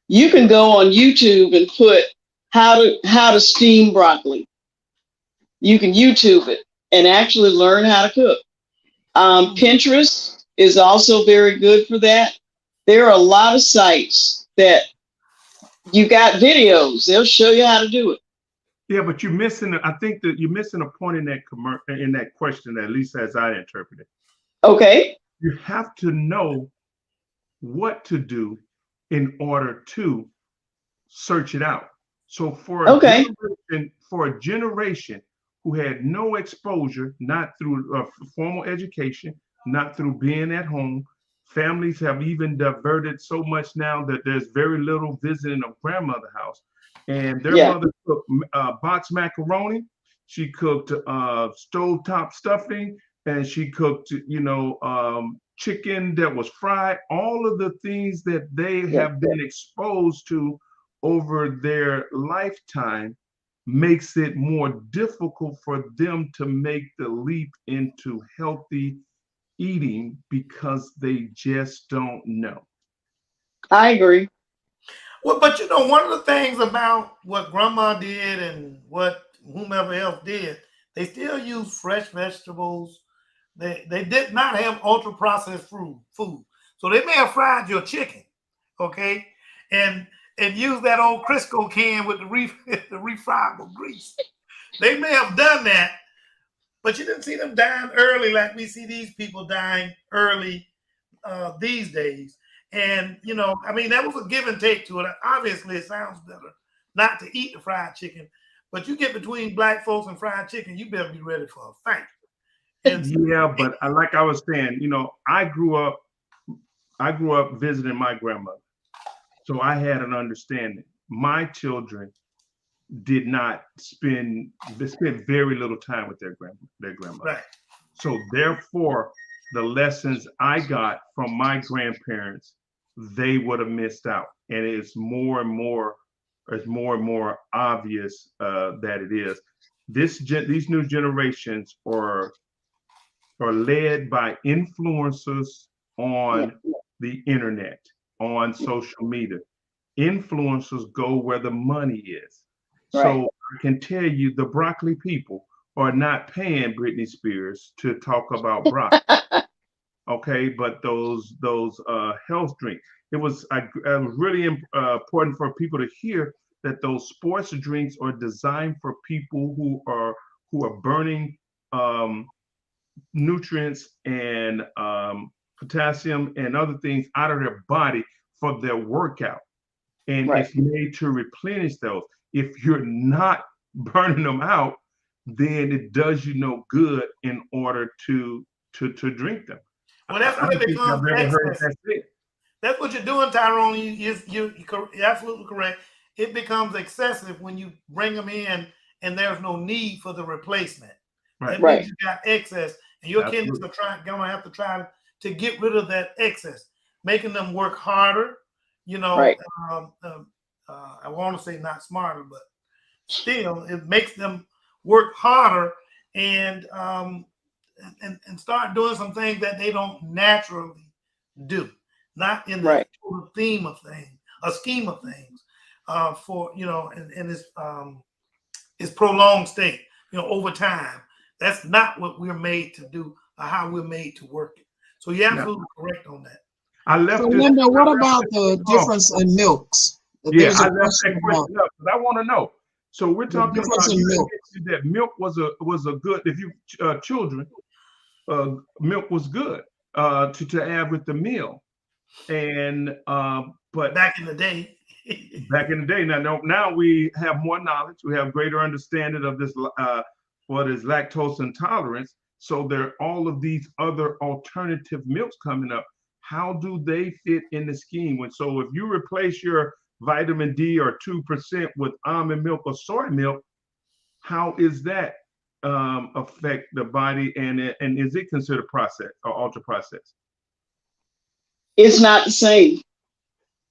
You can go on YouTube and put how to steam broccoli. You can YouTube it and actually learn how to cook. Pinterest is also very good for that. There are a lot of sites that you got videos. They'll show you how to do it. Yeah, but you're missing. I think that you're missing a point in that question, at least as I interpret it. Okay. You have to know what to do in order to search it out. So for a generation who had no exposure, not through formal education, not through being at home, families have even diverted so much now that there's very little visiting of grandmother's house. And their mother cooked boxed macaroni. She cooked stovetop stuffing, and she cooked, chicken that was fried. All of the things that they have been exposed to over their lifetime makes it more difficult for them to make the leap into healthy eating because they just don't know. I agree. Well, but one of the things about what grandma did and what whomever else did, they still use fresh vegetables. They did not have ultra processed food. So they may have fried your chicken, okay, and use that old Crisco can with the refriable grease. They may have done that, but you didn't see them dying early like we see these people dying early these days. And, that was a give and take to it. Obviously, it sounds better not to eat the fried chicken, but you get between black folks and fried chicken, you better be ready for a fight. Yeah, but like I was saying, I grew up visiting my grandmother. So I had an understanding. My children did not spend very little time with their grandmother. Right. So therefore, the lessons I got from my grandparents, they would have missed out. And it's more and more obvious that it is. These new generations are led by influencers on the internet, on social media. Influencers go where the money is. Right. So I can tell you the broccoli people are not paying Britney Spears to talk about broccoli. Okay, but those health drinks. It was really important for people to hear that those sports drinks are designed for people who are burning nutrients and potassium and other things out of their body for their workout. And it's made to replenish those. If you're not burning them out, then it does you no good in order to drink them. Well, that's what it becomes excess. That's what you're doing, Tyrone. You're absolutely correct. It becomes excessive when you bring them in and there's no need for the replacement. That means you got excess, and your kids are going to have to try to get rid of that excess, making them work harder. I want to say not smarter, but still, it makes them work harder and start doing some things that they don't naturally do, not in the scheme of things, its prolonged state, over time. That's not what we're made to do or how we're made to work it. So you're absolutely correct on that. I left So this. Linda, what I left about this the off. difference in milks? Yeah, There's I a left question that about question up because I want to know. So we're the talking difference about in you milk. mentioned that milk was a good if you children milk was good to add with the meal and but Back in the day. back in the day now we have more knowledge, we have greater understanding of this what is lactose intolerance, so there are all of these other alternative milks coming up. How do they fit in the scheme? And so if you replace your vitamin D or 2% with almond milk or soy milk, how is that affect the body, and is it considered processed or ultra processed? It's not the same.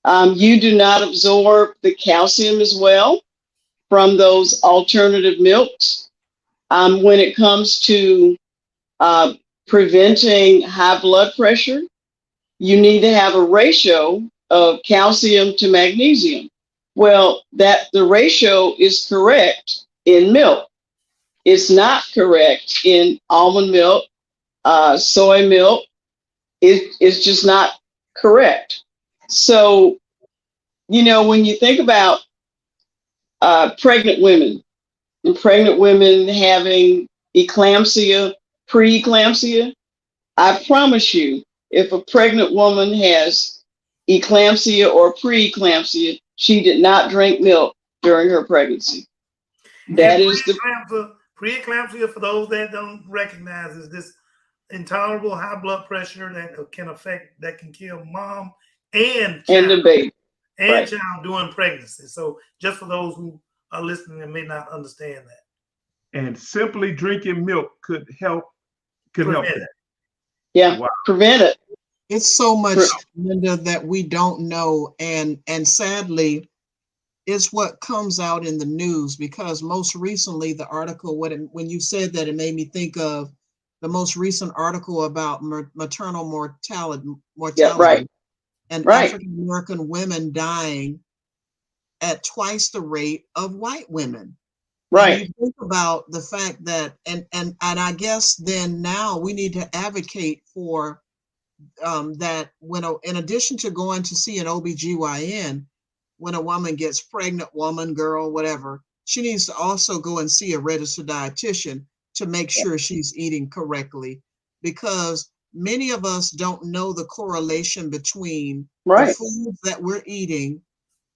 You do not absorb the calcium as well from those alternative milks. When it comes to preventing high blood pressure, you need to have a ratio of calcium to magnesium. Well, the ratio is correct in milk. It's not correct in almond milk, soy milk. It's just not correct. So, when you think about pregnant women and pregnant women having eclampsia, preeclampsia, I promise you, if a pregnant woman has eclampsia or preeclampsia, she did not drink milk during her pregnancy. That is the preeclampsia, for those that don't recognize, is this intolerable high blood pressure that can kill mom and the baby and child during pregnancy. So just for those who are listening and may not understand that. And simply drinking milk could help that. Yeah, wow. Prevent it. It's so much, Linda, that we don't know, and sadly, it's what comes out in the news, because most recently the article, when you said that, it made me think of the most recent article about maternal mortality, yeah, right. and African American women dying at twice the rate of white women. Right. And you think about the fact that, and I guess then now we need to advocate for that in addition to going to see an OBGYN, when a woman gets pregnant, woman, girl, whatever, she needs to also go and see a registered dietitian to make sure she's eating correctly, because many of us don't know the correlation between the foods that we're eating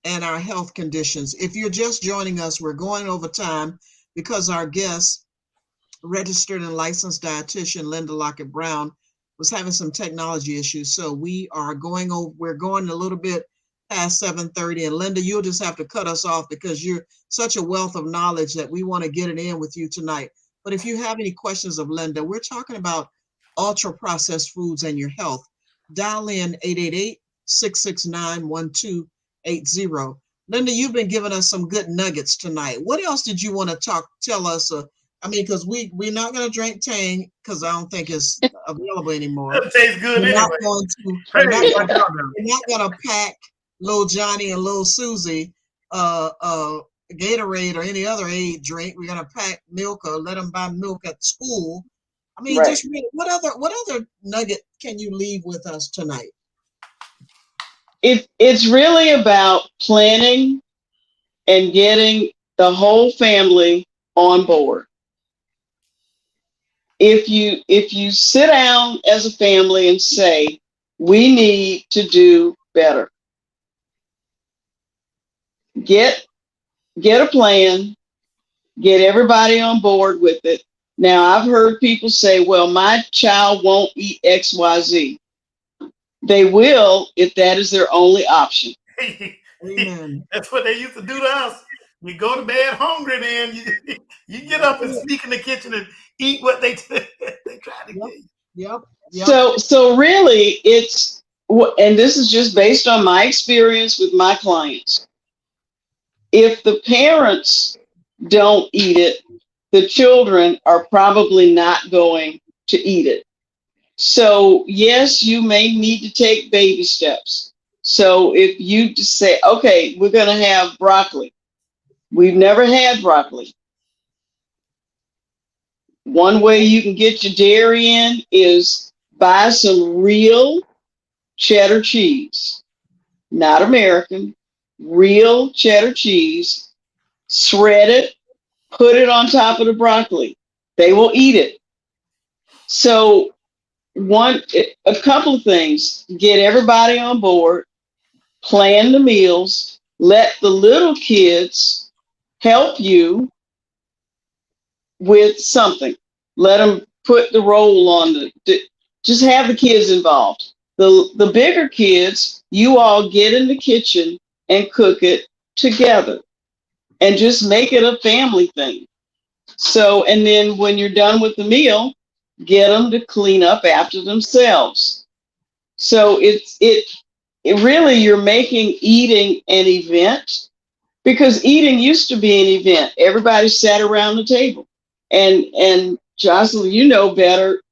and our health conditions. If you're just joining us, we're going over time because our guest, registered and licensed dietitian Linda Lockett Brown, was having some technology issues. So we're going a little bit past 7:30, and Linda, you'll just have to cut us off because you're such a wealth of knowledge that we want to get it in with you tonight. But if you have any questions of Linda, we're talking about ultra processed foods and your health. Dial in 888-669-1280. Linda, you've been giving us some good nuggets tonight. What else did you want to tell us? Because we're not going to drink Tang because I don't think it's available anymore. It tastes good we're anyway. We're not going to pack Lil Johnny and Lil Susie Gatorade or any other aid drink. We're going to pack milk or let them buy milk at school. I mean, just really, what other nugget can you leave with us tonight? It's really about planning and getting the whole family on board. If you sit down as a family and say, we need to do better, get a plan, get everybody on board with it. Now, I've heard people say, well, my child won't eat XYZ. They will if that is their only option. Amen. That's what they used to do to us. You go to bed hungry, then you get up and sneak in the kitchen and eat what they try to get you. Yep. So really, and this is just based on my experience with my clients. If the parents don't eat it, the children are probably not going to eat it. So yes, you may need to take baby steps. So if you just say, okay, we're going to have broccoli. We've never had broccoli. One way you can get your dairy in is buy some real cheddar cheese, not American, real cheddar cheese, shred it, put it on top of the broccoli. They will eat it. So a couple of things, get everybody on board, plan the meals, let the little kids help you with something. Let them put the roll on just have the kids involved. The bigger kids, you all get in the kitchen and cook it together and just make it a family thing. So, and then when you're done with the meal, get them to clean up after themselves. So it really, you're making eating an event, because eating used to be an event. Everybody sat around the table. And Jocelyn, you know better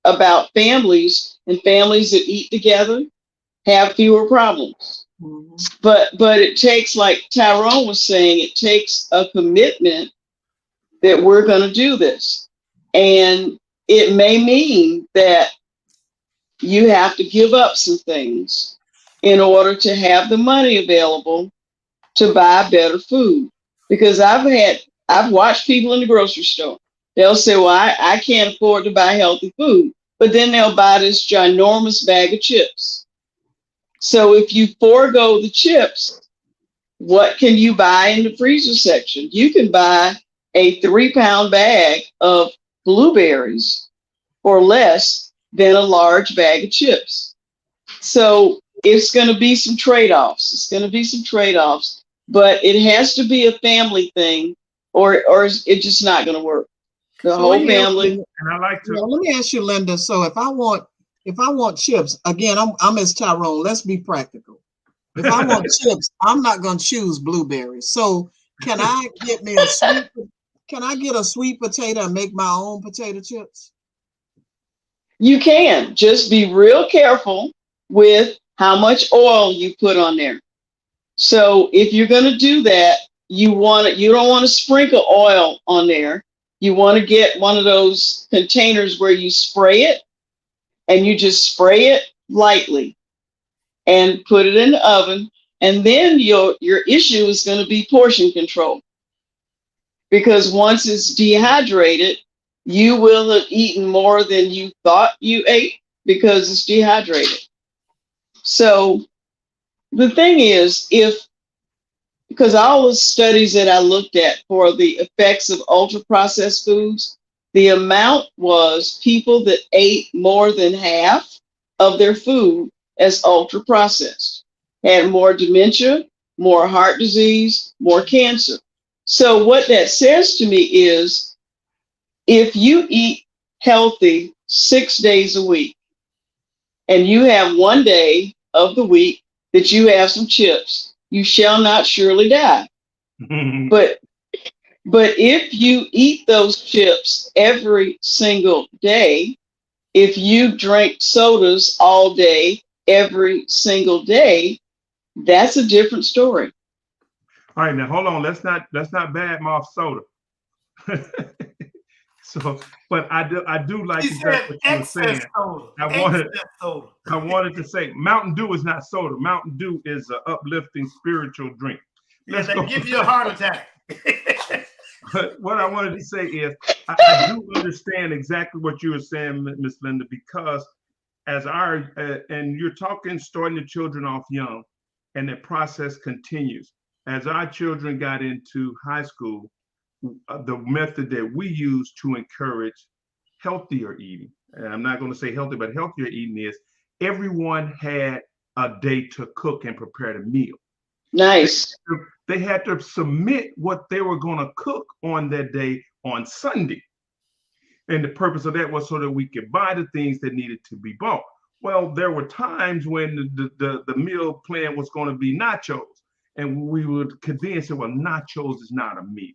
about families, and families that eat together have fewer problems. Mhm. But it takes, like Tyrone was saying, it takes a commitment that we're going to do this. And it may mean that you have to give up some things in order to have the money available to buy better food. Because I've watched people in the grocery store. They'll say, well, I can't afford to buy healthy food, but then they'll buy this ginormous bag of chips. So if you forego the chips, what can you buy in the freezer section? You can buy a 3-pound bag of blueberries for less than a large bag of chips. So it's going to be some trade-offs. But it has to be a family thing, or it's just not going to work. The So whole let me ask family. you- And I like to, let me ask you, Linda. So if I want chips, again, I'm as Tyrone. Let's be practical. If I want chips, I'm not going to choose blueberries. So can I get me can I get a sweet potato and make my own potato chips? You can just be real careful with how much oil you put on there. So if you're going to do that, you don't want to sprinkle oil on there. You want to get one of those containers where you spray it, and you just spray it lightly and put it in the oven. And then your issue is going to be portion control. Because once it's dehydrated, you will have eaten more than you thought you ate because it's dehydrated. So the thing is, because all the studies that I looked at for the effects of ultra processed foods, the amount was people that ate more than half of their food as ultra processed had more dementia, more heart disease, more cancer. So what that says to me is, if you eat healthy 6 days a week, and you have one day of the week that you have some chips, you shall not surely die. But if you eat those chips every single day, if you drink sodas all day, every single day, that's a different story. all right, now hold on. Let's not badmouth soda. So, but I do like He said exactly what you were saying. excess soda. I soda. wanted to say Mountain Dew is not soda. Mountain Dew is an uplifting spiritual drink. Yeah, they give you a heart attack. But what I wanted to say is, I do understand exactly what you were saying, Miss Linda, because and you're starting the children off young, and the process continues. As our children got into high school, the method that we use to encourage healthier eating, and I'm not going to say healthy, but healthier eating, is everyone had a day to cook and prepare the meal. Nice. They had to submit what they were going to cook on that day on Sunday. And the purpose of that was so that we could buy the things that needed to be bought. Well, there were times when the meal plan was going to be nachos, and we would convince it, well, nachos is not a meal.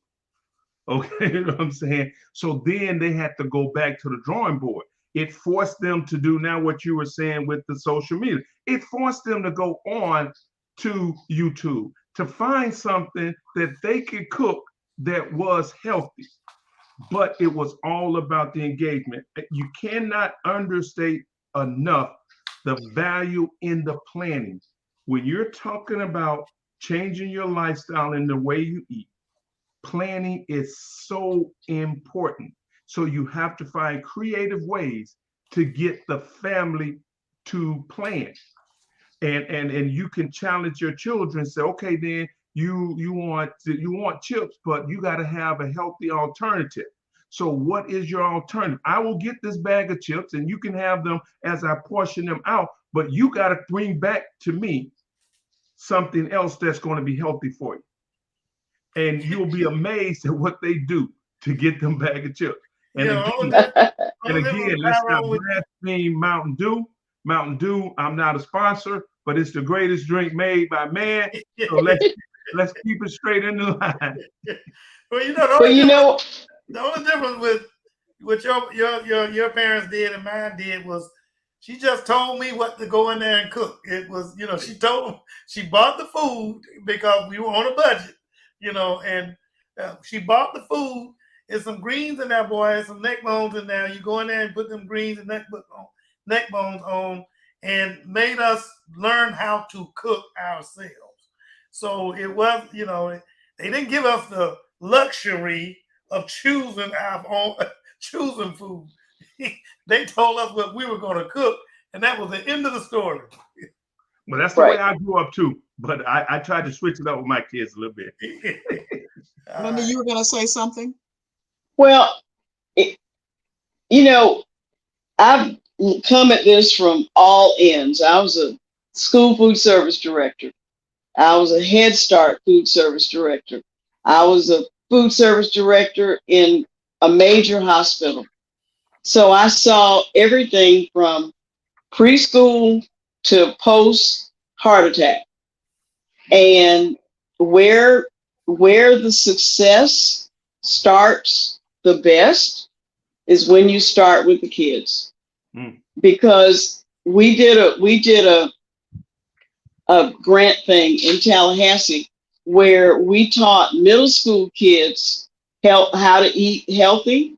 Okay, you know what I'm saying? So then they had to go back to the drawing board. It forced them to do now what you were saying with the social media. It forced them to go on to YouTube to find something that they could cook that was healthy. But it was all about the engagement. You cannot understate enough the value in the planning. When you're talking about changing your lifestyle and the way you eat, planning is so important. So you have to find creative ways to get the family to plan. And you can challenge your children, say, okay, then you want chips, but you got to have a healthy alternative. So what is your alternative? I will get this bag of chips and you can have them as I portion them out, but you got to bring back to me something else that's going to be healthy for you. And you'll be amazed at what they do to get them bag of chips. And again, let's not blaspheme Mountain Dew. Mountain Dew, I'm not a sponsor, but it's the greatest drink made by man. So let's keep it straight in the line. Well, the only difference with what your parents did and mine did was she just told me what to go in there and cook. It was, she told them, she bought the food because we were on a budget, and she bought the food. There's some greens in there, boy, and some neck bones in there. You go in there and put them greens and neck bones on, and made us learn how to cook ourselves. So it was, they didn't give us the luxury of choosing our own choosing food. They told us what we were going to cook, and that was the end of the story. Well, that's the way I grew up too. But I tried to switch it up with my kids a little bit. Linda, you were going to say something? Well, I've come at this from all ends. I was a school food service director. I was a Head Start food service director. I was a food service director in a major hospital. So I saw everything from preschool to post heart attack. And where the success starts the best is when you start with the kids. Because we did a grant thing in Tallahassee where we taught middle school kids how to eat healthy,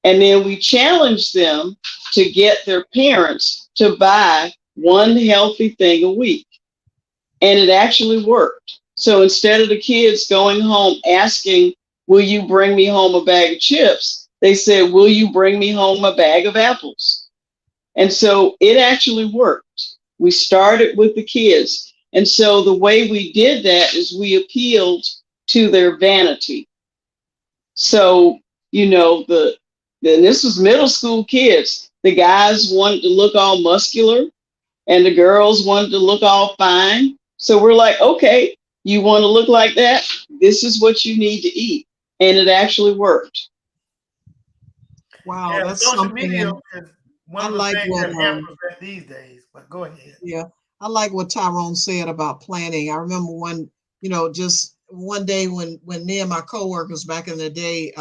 and then we challenged them to get their parents to buy one healthy thing a week, and it actually worked. So instead of the kids going home asking, will you bring me home a bag of chips, they said, will you bring me home a bag of apples? And so it actually worked. We started with the kids. And so the way we did that is we appealed to their vanity. So, this was middle school kids. The guys wanted to look all muscular and the girls wanted to look all fine. So we're like, okay, you want to look like that? This is what you need to eat. And it actually worked. Wow, yeah, that's social something. media is one of the like things what, that happens these days. But go ahead. Yeah, I like what Tyrone said about planning. I remember just one day when me and my coworkers back in the day,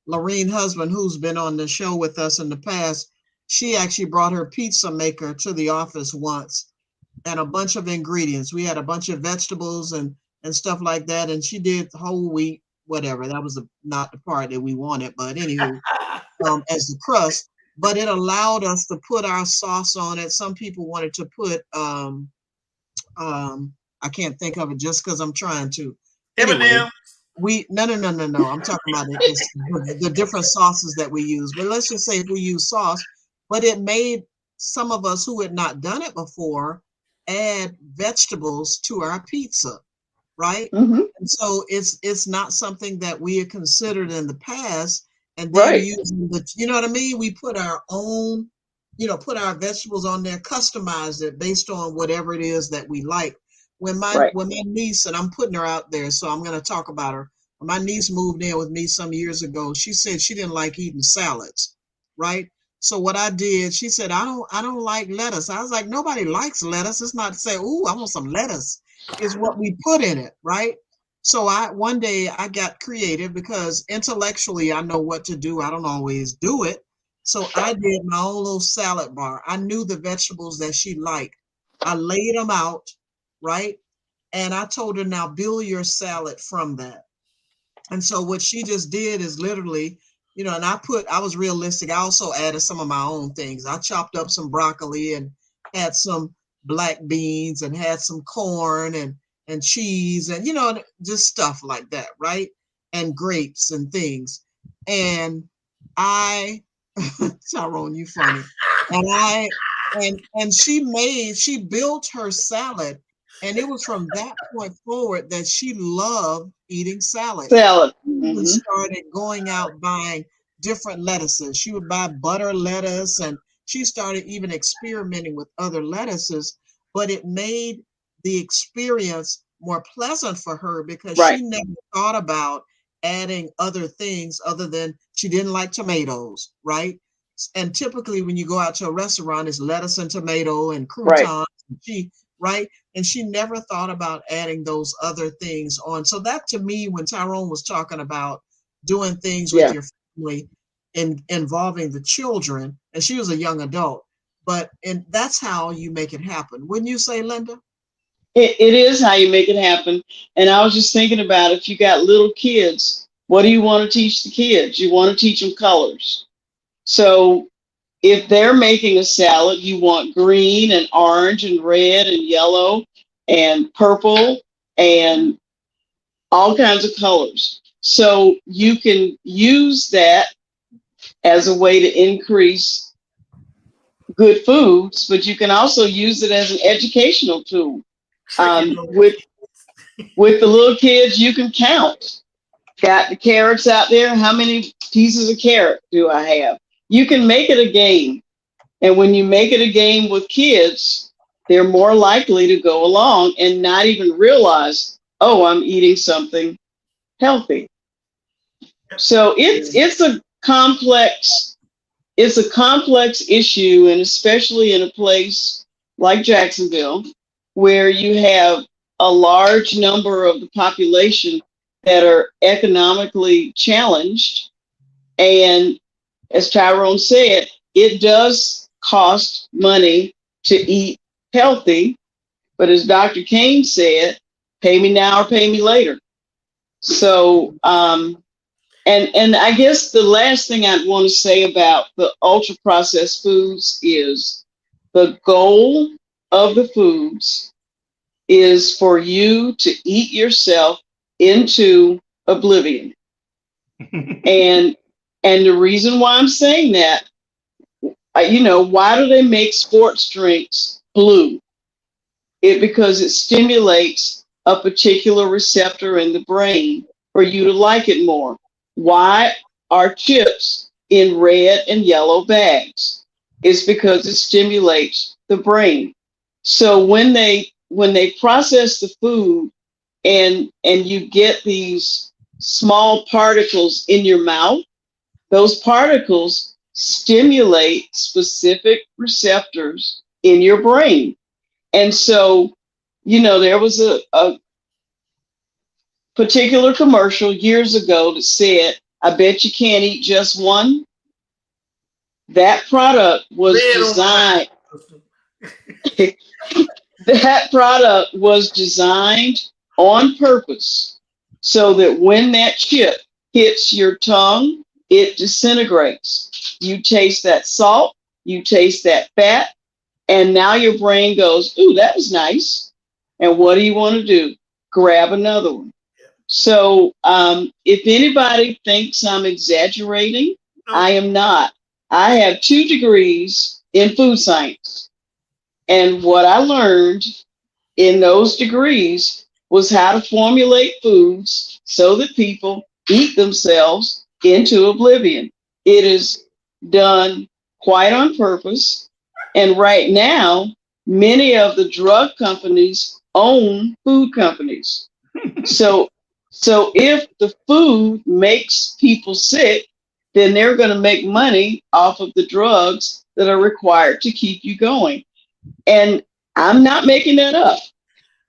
Lorene Husband, who's been on the show with us in the past, she actually brought her pizza maker to the office once and a bunch of ingredients. We had a bunch of vegetables and stuff like that. And she did whole wheat, whatever. That was not the part that we wanted, but anywho, as the crust. But it allowed us to put our sauce on it. Some people wanted to put, I can't think of it just because I'm trying to. Anyway, no. I'm talking about the different sauces that we use. But let's just say we use sauce, but it made some of us who had not done it before add vegetables to our pizza, right? Mm-hmm. And so it's not something that we had considered in the past. And then using you know what I mean? We put our own, put our vegetables on there, customized it based on whatever it is that we like. When my niece, and I'm putting her out there, so I'm going to talk about her. When my niece moved in with me some years ago, she said she didn't like eating salads, right? So what I did, she said, I don't like lettuce. I was like, nobody likes lettuce. It's not to say, ooh, I want some lettuce. It's what we put in it, right? So one day I got creative because intellectually I know what to do. I don't always do it. So I did my own little salad bar. I knew the vegetables that she liked. I laid them out, right? And I told her, now build your salad from that. And so what she just did is literally, and I was realistic. I also added some of my own things. I chopped up some broccoli and had some black beans and had some corn and cheese and, you know, just stuff like that, right? And grapes and things. And I, Tyrone, you funny. And she built her salad. And it was from that point forward that she loved eating salad. Salad. She started going out buying different lettuces. She would buy butter lettuce, and she started even experimenting with other lettuces, but it made the experience more pleasant for her because Right. she never thought about adding other things other than she didn't like tomatoes, right? And typically when you go out to a restaurant, it's lettuce and tomato and croutons, and right? And she never thought about adding those other things on. So that, to me, when Tyrone was talking about doing things with your family and involving the children, and she was a young adult, and that's how you make it happen. Wouldn't you say, Linda? It is how you make it happen. And I was just thinking about, if you got little kids, what do you want to teach the kids? You want to teach them colors. So if they're making a salad, you want green and orange and red and yellow and purple and all kinds of colors. So you can use that as a way to increase good foods, but you can also use it as an educational tool. With the little kids, you can count. Got the carrots out there. How many pieces of carrot do I have? You can make it a game. And when you make it a game with kids, they're more likely to go along and not even realize, oh, I'm eating something healthy. So it's a complex issue, and especially in a place like Jacksonville, where you have a large number of the population that are economically challenged. And as Tyrone said, it does cost money to eat healthy. But as Dr. Kane said, pay me now or pay me later. So, and I guess the last thing I'd want to say about the ultra processed foods is the goal of the foods is for you to eat yourself into oblivion. And the reason why I'm saying that, why do they make sports drinks blue? Because it stimulates a particular receptor in the brain for you to like it more. Why are chips in red and yellow bags? It's because it stimulates the brain. So when they process the food and you get these small particles in your mouth, those particles stimulate specific receptors in your brain. And so, there was a particular commercial years ago that said, I bet you can't eat just one. That product was designed. That product was designed on purpose so that when that chip hits your tongue, it disintegrates. You taste that salt, you taste that fat, and now your brain goes, ooh, that was nice. And what do you want to do? Grab another one. So if anybody thinks I'm exaggerating, I am not. I have 2 degrees in food science. And what I learned in those degrees was how to formulate foods so that people eat themselves into oblivion. It is done quite on purpose. And right now, many of the drug companies own food companies. So if the food makes people sick, then they're going to make money off of the drugs that are required to keep you going. And I'm not making that up.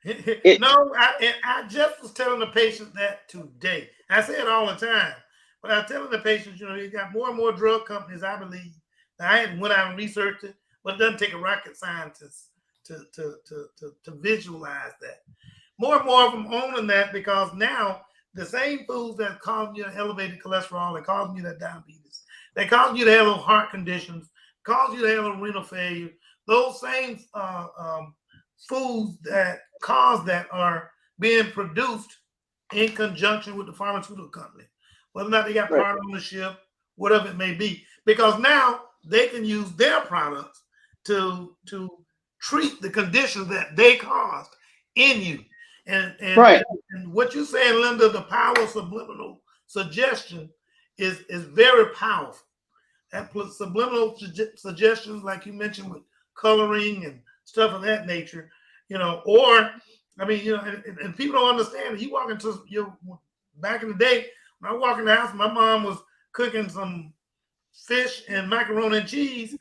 I just was telling the patients that today. I say it all the time, but I'm telling the patients, you got more and more drug companies, I believe. Now, I went out and researched it, but it doesn't take a rocket scientist to visualize that. More and more of them owning that, because now the same foods that cause you elevated cholesterol, they cause you that diabetes, they cause you to have heart conditions, cause you to have renal failure. those same foods that cause that are being produced in conjunction with the pharmaceutical company, whether or not they got Right. part ownership, whatever it may be, because now they can use their products to treat the conditions that they caused in you. And Right. and what you're saying, Linda, the power of subliminal suggestion is very powerful. That subliminal suggestions, like you mentioned, with coloring and stuff of that nature, or I mean, and people don't understand. You walk into back in the day when I walk in the house, my mom was cooking some fish and macaroni and cheese.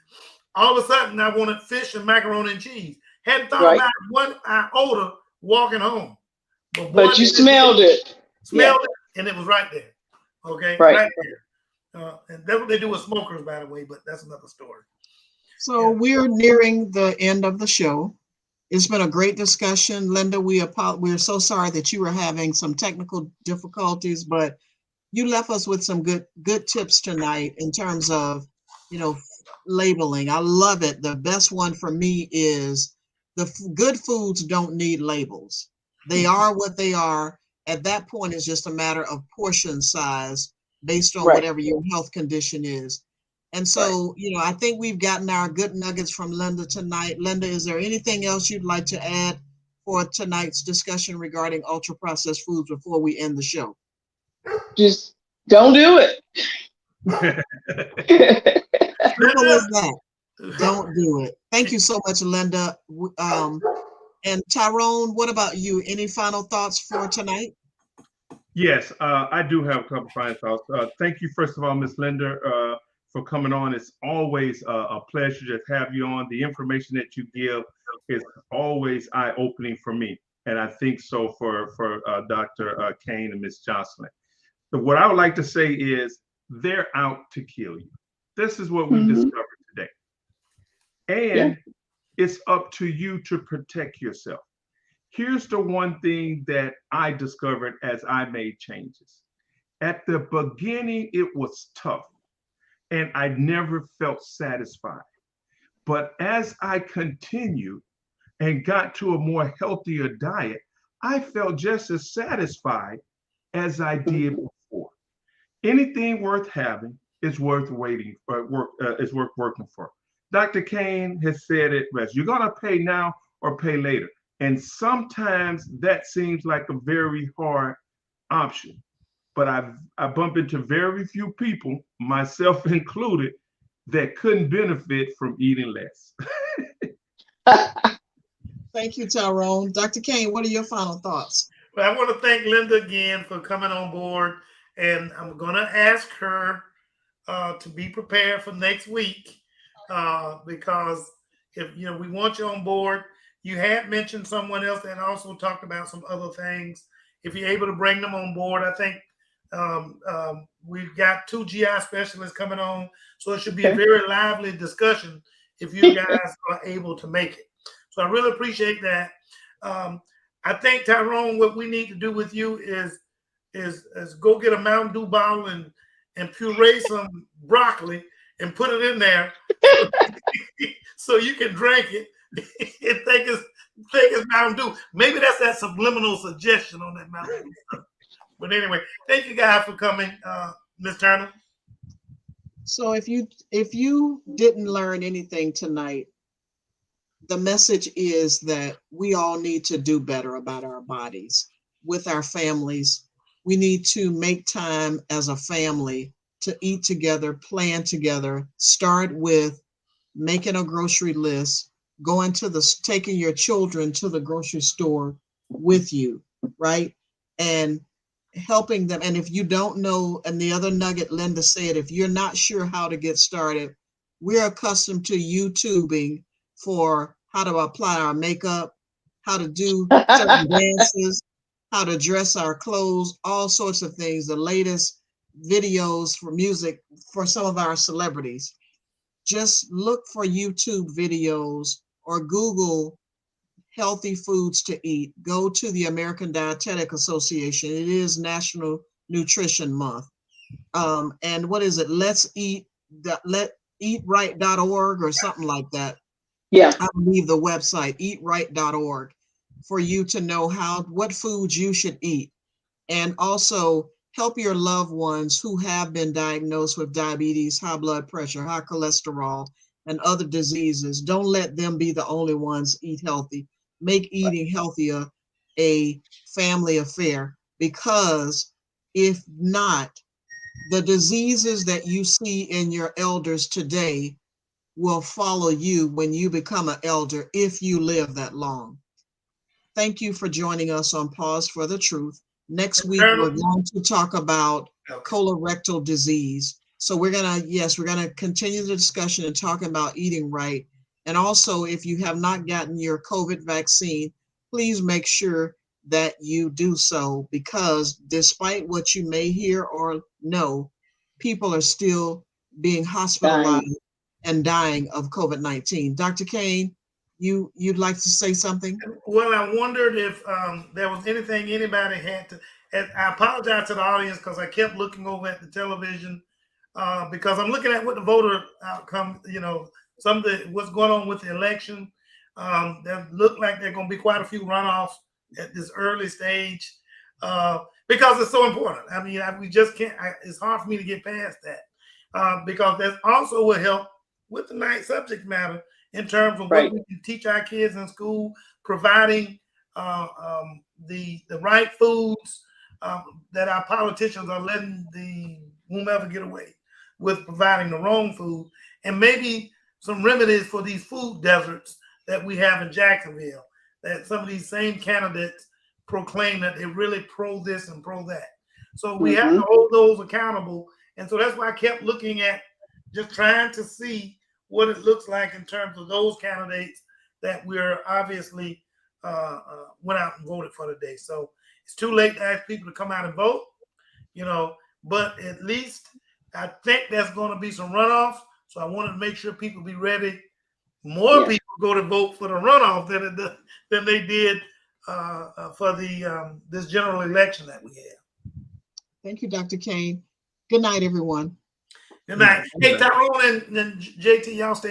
All of a sudden, I wanted fish and macaroni and cheese. Hadn't thought about it one iota walking home. But you smelled it. Smelled it, and it was right there. Okay, right there. And that's what they do with smokers, by the way, but that's another story. So we're nearing the end of the show. It's been a great discussion. Linda, we're so sorry that you were having some technical difficulties, but you left us with some good tips tonight in terms of, labeling. I love it. The best one for me is the good foods don't need labels. They are what they are. At that point, it's just a matter of portion size based on whatever your health condition is. And so, I think we've gotten our good nuggets from Linda tonight. Linda, is there anything else you'd like to add for tonight's discussion regarding ultra-processed foods before we end the show? Just don't do it. Simple as that. Don't do it. Thank you so much, Linda. And Tyrone, what about you? Any final thoughts for tonight? Yes, I do have a couple final thoughts. Thank you, first of all, Ms. Linda, for coming on. It's always a pleasure to have you on. The information that you give is always eye-opening for me, and I think so for Dr. Kane and Ms. Jocelyn. But what I would like to say is they're out to kill you. This is what we discovered today. And it's up to you to protect yourself. Here's the one thing that I discovered as I made changes. At the beginning, it was tough, and I never felt satisfied. But as I continued and got to a more healthier diet, I felt just as satisfied as I did before. Anything worth having is worth waiting for, is worth working for. Dr. Kane has said it best. You're gonna pay now or pay later. And sometimes that seems like a very hard option. But I bump into very few people, myself included, that couldn't benefit from eating less. Thank you, Tyrone. Dr. Kane, what are your final thoughts? Well, I want to thank Linda again for coming on board. And I'm going to ask her to be prepared for next week because if we want you on board. You had mentioned someone else that also talked about some other things. If you're able to bring them on board, I think we've got 2 GI specialists coming on, so it should be a very lively discussion if you guys are able to make it. So I really appreciate that. I think, Tyrone, what we need to do with you is go get a Mountain Dew bottle and puree some broccoli and put it in there so you can drink it and think it's Mountain Dew. Maybe that's that subliminal suggestion on that Mountain Dew stuff. But anyway, thank you guys for coming, Ms. Turner. So if you didn't learn anything tonight, the message is that we all need to do better about our bodies with our families. We need to make time as a family to eat together, plan together, start with making a grocery list, taking your children to the grocery store with you, right? And helping them. And if you don't know, and the other nugget Linda said, if you're not sure how to get started, we're accustomed to YouTubing for how to apply our makeup, how to do certain dances, how to dress our clothes, all sorts of things, the latest videos for music for some of our celebrities. Just look for YouTube videos or Google healthy foods to eat. Go to the American Dietetic Association. It is National Nutrition Month. And what is it? Let's eat, leteatright.org or something like that. Yeah. I believe the website, eatright.org, for you to know what foods you should eat. And also help your loved ones who have been diagnosed with diabetes, high blood pressure, high cholesterol, and other diseases. Don't let them be the only ones eat healthy. Make eating healthier a family affair, because if not, the diseases that you see in your elders today will follow you when you become an elder, if you live that long. Thank you for joining us on Pause for the Truth. Next week, we're going to talk about colorectal disease. So we're gonna continue the discussion and talking about eating right. And also, if you have not gotten your COVID vaccine, please make sure that you do so, because despite what you may hear or know, people are still being hospitalized and dying of COVID-19. Dr. Kane, you'd like to say something? Well, I wondered if there was anything anybody had to. And I apologize to the audience because I kept looking over at the television because I'm looking at what the voter outcome. Some of what's going on with the election. That look like there are going to be quite a few runoffs at this early stage because it's so important. I mean, we just can't. It's hard for me to get past that because that also will help with the night subject matter in terms of what we can teach our kids in school, providing the right foods that our politicians are letting the whomever get away with providing the wrong food, and maybe some remedies for these food deserts that we have in Jacksonville, that some of these same candidates proclaim that they're really pro this and pro that. So we have to hold those accountable. And so that's why I kept looking at just trying to see what it looks like in terms of those candidates that we're obviously went out and voted for today. So it's too late to ask people to come out and vote, but at least I think there's going to be some runoffs. So I wanted to make sure people be ready. More people go to vote for the runoff than they did for the this general election that we have. Thank you, Dr. Kane. Good night, everyone. Good night. Hey, Tyrone and JT, y'all stay